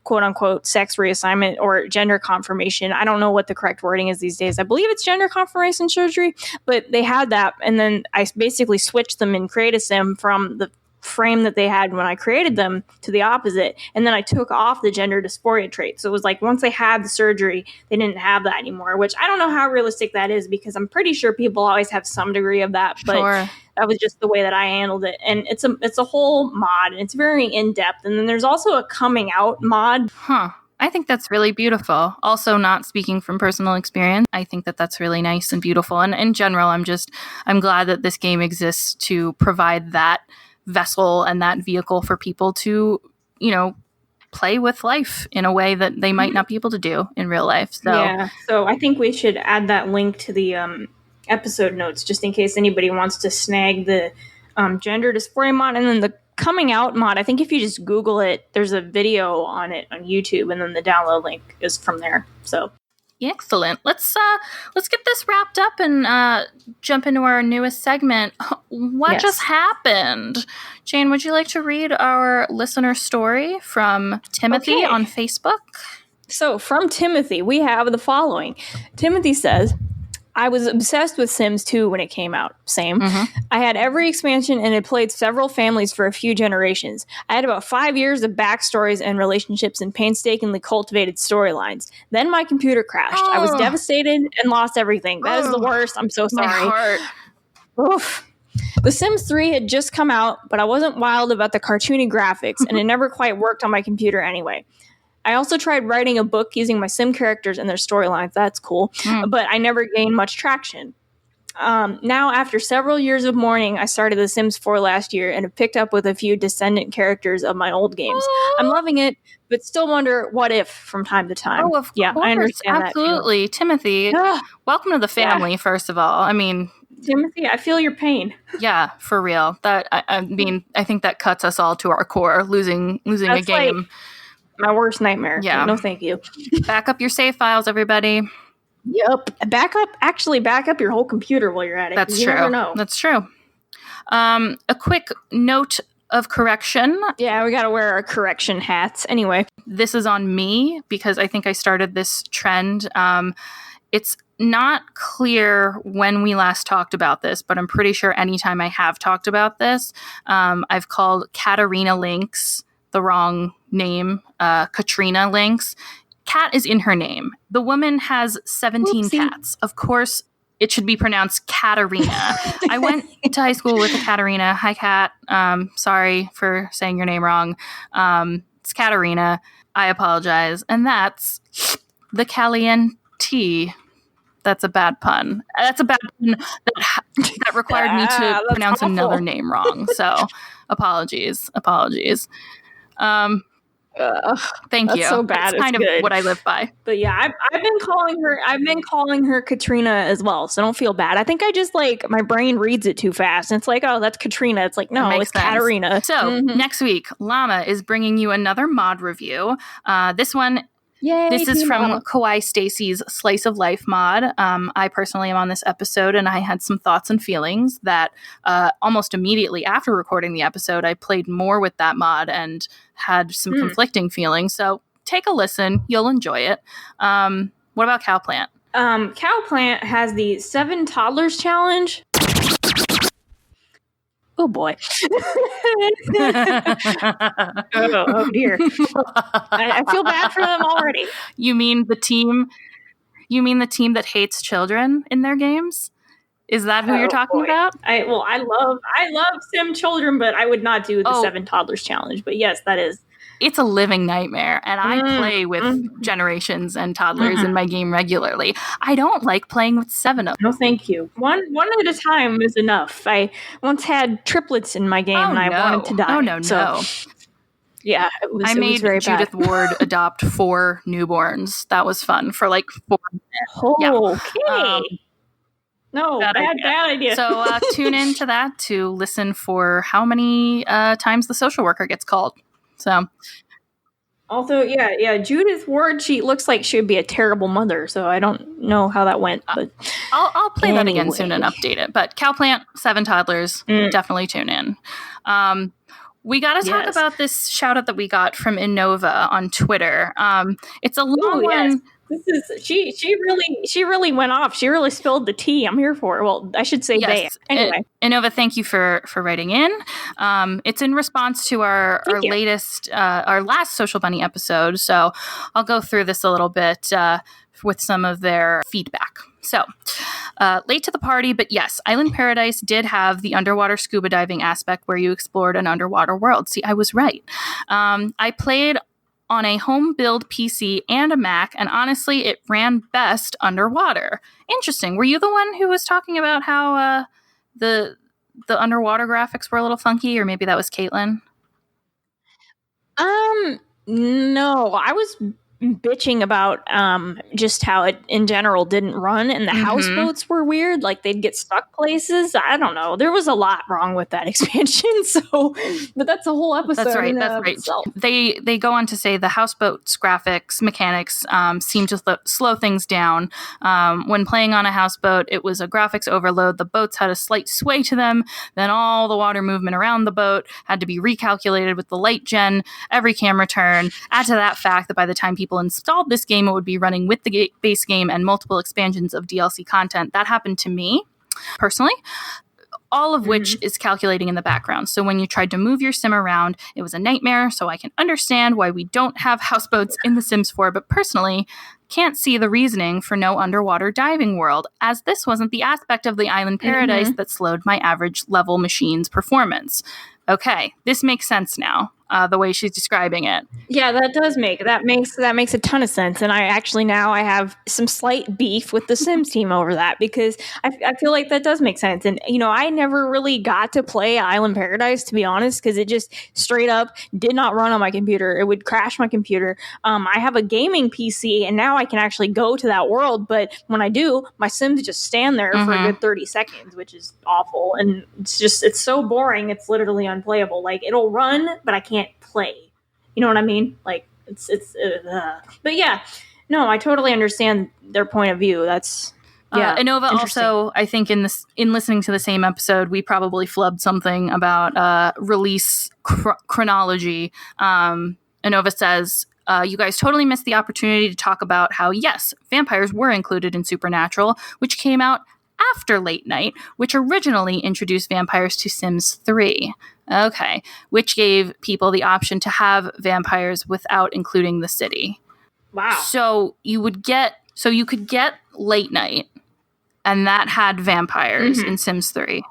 quote unquote sex reassignment or gender confirmation, I don't know what the correct wording is these days. I believe it's gender confirmation surgery, but they had that. And then I basically switched them and created a Sim from the frame that they had when I created them to the opposite. And then I took off the gender dysphoria trait. So it was like once they had the surgery, they didn't have that anymore, which I don't know how realistic that is, because I'm pretty sure people always have some degree of that. But Sure. That was just the way that I handled it. And it's a whole mod, and it's very in-depth. And then there's also a coming out mod. Huh. I think that's really beautiful. Also, not speaking from personal experience, I think that that's really nice and beautiful. And in general, I'm glad that this game exists to provide that vessel and that vehicle for people to, play with life in a way that they might not be able to do in real life. So, yeah. So I think we should add that link to the episode notes, just in case anybody wants to snag the gender dysphoria mod. And then the coming out mod, I think if you just Google it, there's a video on it on YouTube, and then the download link is from there. So excellent. Let's get this wrapped up and jump into our newest segment. What just happened? Jane, would you like to read our listener story from Timothy on Facebook? So from Timothy, we have the following. Timothy says, I was obsessed with Sims 2 when it came out. Same. Mm-hmm. I had every expansion and had played several families for a few generations. I had about 5 years of backstories and relationships and painstakingly cultivated storylines. Then my computer crashed. I was devastated and lost everything. That is the worst. I'm so sorry. My heart. Oof. The Sims 3 had just come out, but I wasn't wild about the cartoony graphics, and it never quite worked on my computer anyway. I also tried writing a book using my Sim characters and their storylines. That's cool. But I never gained much traction. Now, after several years of mourning, I started The Sims 4 last year and have picked up with a few descendant characters of my old games. I'm loving it, but still wonder what if from time to time. Oh, of course. I understand absolutely. that. Timothy, welcome to the family, first of all. I mean... Timothy, I feel your pain. Yeah, for real. That I mean, I think that cuts us all to our core, losing a game. Like my worst nightmare. Yeah. No, thank you. Back up your save files, everybody. Yep. Back up your whole computer while you're at it. That's you true. Never know. That's true. A quick note of correction. Yeah, we got to wear our correction hats. Anyway. This is on me because I think I started this trend. It's not clear when we last talked about this, but I'm pretty sure anytime I have talked about this, I've called Katarina Lynx the wrong name, Katrina Lynx. Cat is in her name. The woman has 17 cats. Of course, it should be pronounced Katarina. I went to high school with a Katarina. Hi, Kat. Sorry for saying your name wrong. It's Katarina. I apologize. And that's the Caliente. That's a bad pun. That's a bad pun that required me to pronounce another name wrong. So apologies. Thank you. So bad. It's kind of what I live by. But yeah, I've been calling her Katrina as well. So don't feel bad. I think I just my brain reads it too fast. And it's like, oh, that's Katrina. It's like, no, it's Katarina. So next week, Llama is bringing you another mod review. This one. Yay, this is from Kawaii Stacy's Slice of Life mod. I personally am on this episode, and I had some thoughts and feelings that almost immediately after recording the episode, I played more with that mod and had some conflicting feelings. So take a listen. You'll enjoy it. What about Cowplant? Cowplant has the 7 Toddlers Challenge. Oh boy. oh dear. I feel bad for them already. You mean the team that hates children in their games? Is that who you're talking about? I love Sim Children, but I would not do the 7 Toddlers challenge. But yes, that is. It's a living nightmare, and I play with generations and toddlers in my game regularly. I don't like playing with 7 of them. No, thank you. One at a time is enough. I once had triplets in my game, and I wanted to die. Oh, no. Yeah, I made very Judith bad. Ward adopt 4 newborns. That was fun for like 4 minutes. Okay. No, bad idea. So tune into that to listen for how many times the social worker gets called. So, also, yeah, Judith Ward, she looks like she would be a terrible mother, so I don't know how that went. But I'll play that again soon and update it. But Cowplant, 7 Toddlers, definitely tune in. We got to talk about this shout out that we got from Innova on Twitter. It's a long one. Yes. This is she really went off. She really spilled the tea. I'm here for it. Well, I should say yes. Anyway, Innova, thank you for writing in. It's in response to our last Social Bunny episode. So I'll go through this a little bit with some of their feedback. So, late to the party, but yes, Island Paradise did have the underwater scuba diving aspect where you explored an underwater world. See, I was right. I played on a home-build PC and a Mac, and honestly, it ran best underwater. Interesting. Were you the one who was talking about how the underwater graphics were a little funky, or maybe that was Caitlin? No, I was bitching about just how it in general didn't run, and the houseboats were weird, like they'd get stuck places. I don't know, there was a lot wrong with that expansion. So but that's a whole episode. That's right. Itself. They go on to say the houseboats graphics mechanics seem to slow things down. When playing on a houseboat, it was a graphics overload. The boats had a slight sway to them, then all the water movement around the boat had to be recalculated with the light gen every camera turn. Add to that fact that by the time people installed this game, it would be running with the base game and multiple expansions of DLC content. That happened to me personally, all of which is calculating in the background. So when you tried to move your sim around, it was a nightmare. So I can understand why we don't have houseboats in The Sims 4, but personally can't see the reasoning for no underwater diving world, as this wasn't the aspect of the Island Paradise that slowed my average level machine's performance. Okay, this makes sense now. The way she's describing it. Yeah, that makes a ton of sense. And I actually now I have some slight beef with the Sims team over that, because I feel like that does make sense. And, I never really got to play Island Paradise, to be honest, because it just straight up did not run on my computer. It would crash my computer. I have a gaming PC, and now I can actually go to that world. But when I do, my Sims just stand there for a good 30 seconds, which is awful. And it's so boring. It's literally unplayable. Like, it'll run, but I can't play. You know what I mean? Like, it's but yeah, no, I totally understand their point of view. That's Innova also, I think in listening to the same episode, we probably flubbed something about release chronology. Innova says, you guys totally missed the opportunity to talk about how, yes, vampires were included in Supernatural, which came out after Late Night, which originally introduced vampires to Sims 3. Okay, which gave people the option to have vampires without including the city. Wow. So you could get Late Night, and that had vampires in Sims 3.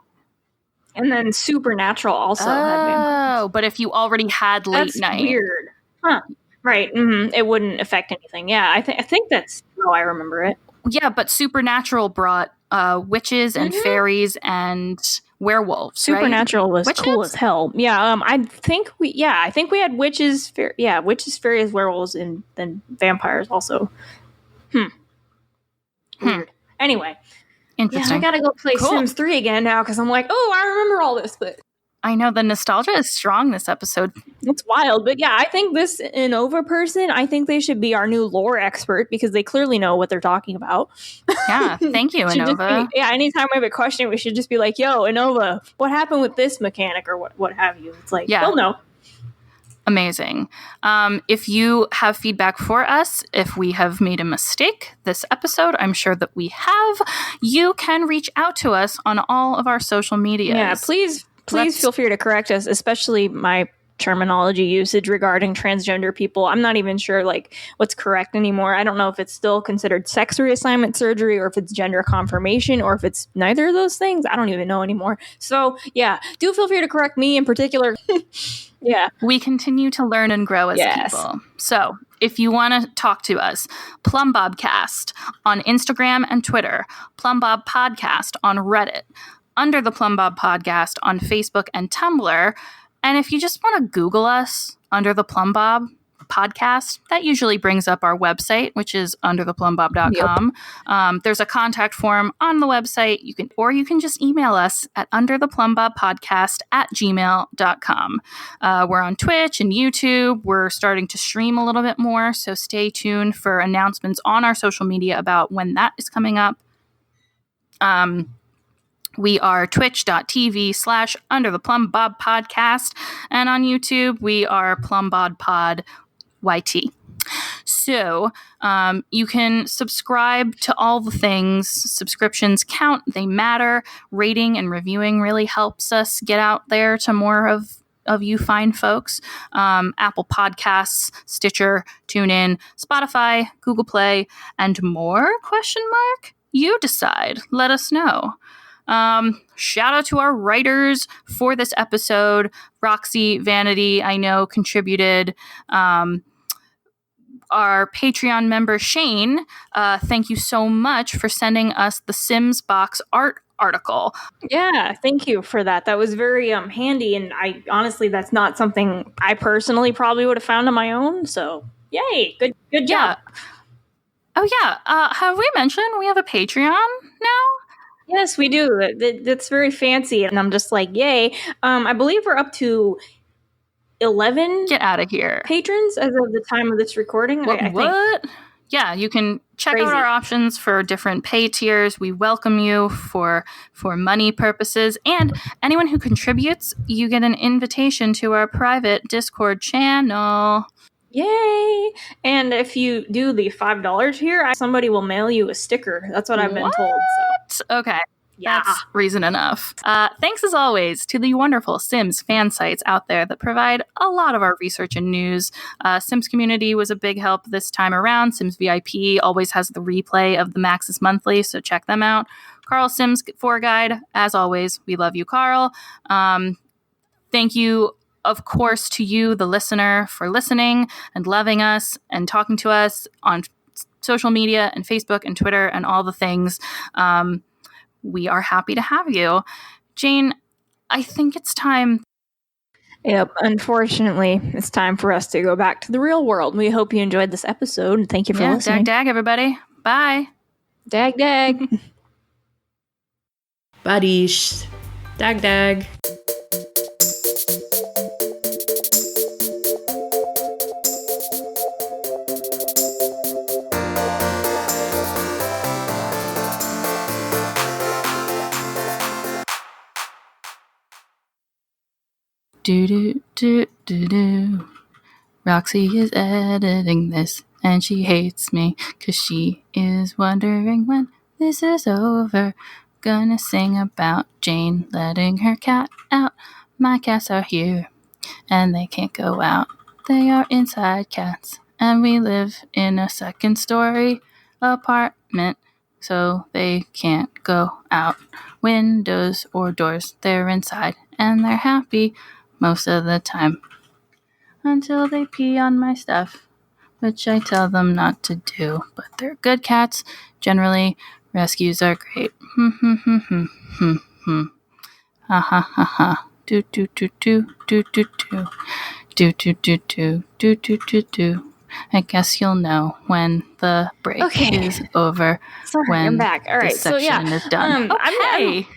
And then Supernatural also had vampires. Oh, but if you already had Late Night. That's weird. Huh. Right. It wouldn't affect anything. Yeah, I think that's how I remember it. Yeah, but Supernatural brought witches and fairies and werewolves. Supernatural was cool as hell. Yeah, I think we had witches, witches, fairies, werewolves, and then vampires also. Weird. Anyway, interesting. Yeah, I gotta go play Sims 3 again now, because I'm like, oh, I remember all this, but I know the nostalgia is strong this episode. It's wild. But yeah, I think this Innova person, I think they should be our new lore expert, because they clearly know what they're talking about. Yeah, thank you, Innova. Anytime we have a question, we should just be like, yo, Innova, what happened with this mechanic, or what have you? It's like, they'll know. Amazing. If you have feedback for us, if we have made a mistake this episode, I'm sure that we have, you can reach out to us on all of our social medias. Yeah, please feel free to correct us, especially my terminology usage regarding transgender people. I'm not even sure like what's correct anymore. I don't know if it's still considered sex reassignment surgery or if it's gender confirmation or if it's neither of those things. I don't even know anymore. So yeah, do feel free to correct me in particular. Yeah. We continue to learn and grow as people. So if you want to talk to us, Plumbobcast on Instagram and Twitter, Plumbob Podcast on Reddit, Under the Plumbob Podcast on Facebook and Tumblr. And if you just want to Google us, Under the Plumbob Podcast, that usually brings up our website, which is undertheplumbob.com. Yep. There's a contact form on the website. You can just email us at undertheplumbobpodcast@gmail.com. We're on Twitch and YouTube. We're starting to stream a little bit more, so stay tuned for announcements on our social media about when that is coming up. We are twitch.tv/undertheplumbobpodcast, Podcast. And on YouTube, we are plumbobpod YT. So you can subscribe to all the things. Subscriptions count. They matter. Rating and reviewing really helps us get out there to more of you fine folks. Apple Podcasts, Stitcher, TuneIn, Spotify, Google Play, and more? ? You decide. Let us know. Shout out to our writers for this episode. Roxy, Vanity, I know, contributed. Our Patreon member, Shane, thank you so much for sending us the Sims Box art article. Yeah, thank you for that. That was very handy, and I honestly, that's not something I personally probably would have found on my own, so yay, good job. Yeah. Oh yeah, have we mentioned we have a Patreon now? Yes, we do. That's very fancy, and I'm just like, yay. I believe we're up to 11 Get out of here. patrons as of the time of this recording. What? Think. Yeah, you can check out our options for different pay tiers. We welcome you for money purposes. And anyone who contributes, you get an invitation to our private Discord channel. Yay! And if you do the $5 here, somebody will mail you a sticker. That's what I've been told. So. Okay. Yeah. That's reason enough. Thanks as always to the wonderful Sims fan sites out there that provide a lot of our research and news. Sims Community was a big help this time around. Sims VIP always has the replay of the Maxis Monthly, so check them out. Carl Sims 4 Guide, as always, we love you, Carl. Thank you, of course, to you, the listener, for listening and loving us and talking to us on social media and Facebook and Twitter and all the things. We are happy to have you. Jane, I think it's time. Yep, unfortunately, it's time for us to go back to the real world. We hope you enjoyed this episode, and thank you for listening. Dag, everybody. Bye. Dag. Badish. Dag. Do. Roxy is editing this, and she hates me, 'cause she is wondering when this is over. Gonna sing about Jane letting her cat out. My cats are here, and they can't go out. They are inside cats, and we live in a second-story apartment, so they can't go out windows or doors. They're inside, and they're happy most of the time, until they pee on my stuff, which I tell them not to do. But they're good cats. Generally, rescues are great. Ha ha ha ha. Do. I guess you'll know when the break is over. Sorry, I'm back. All right, this section is done. Okay.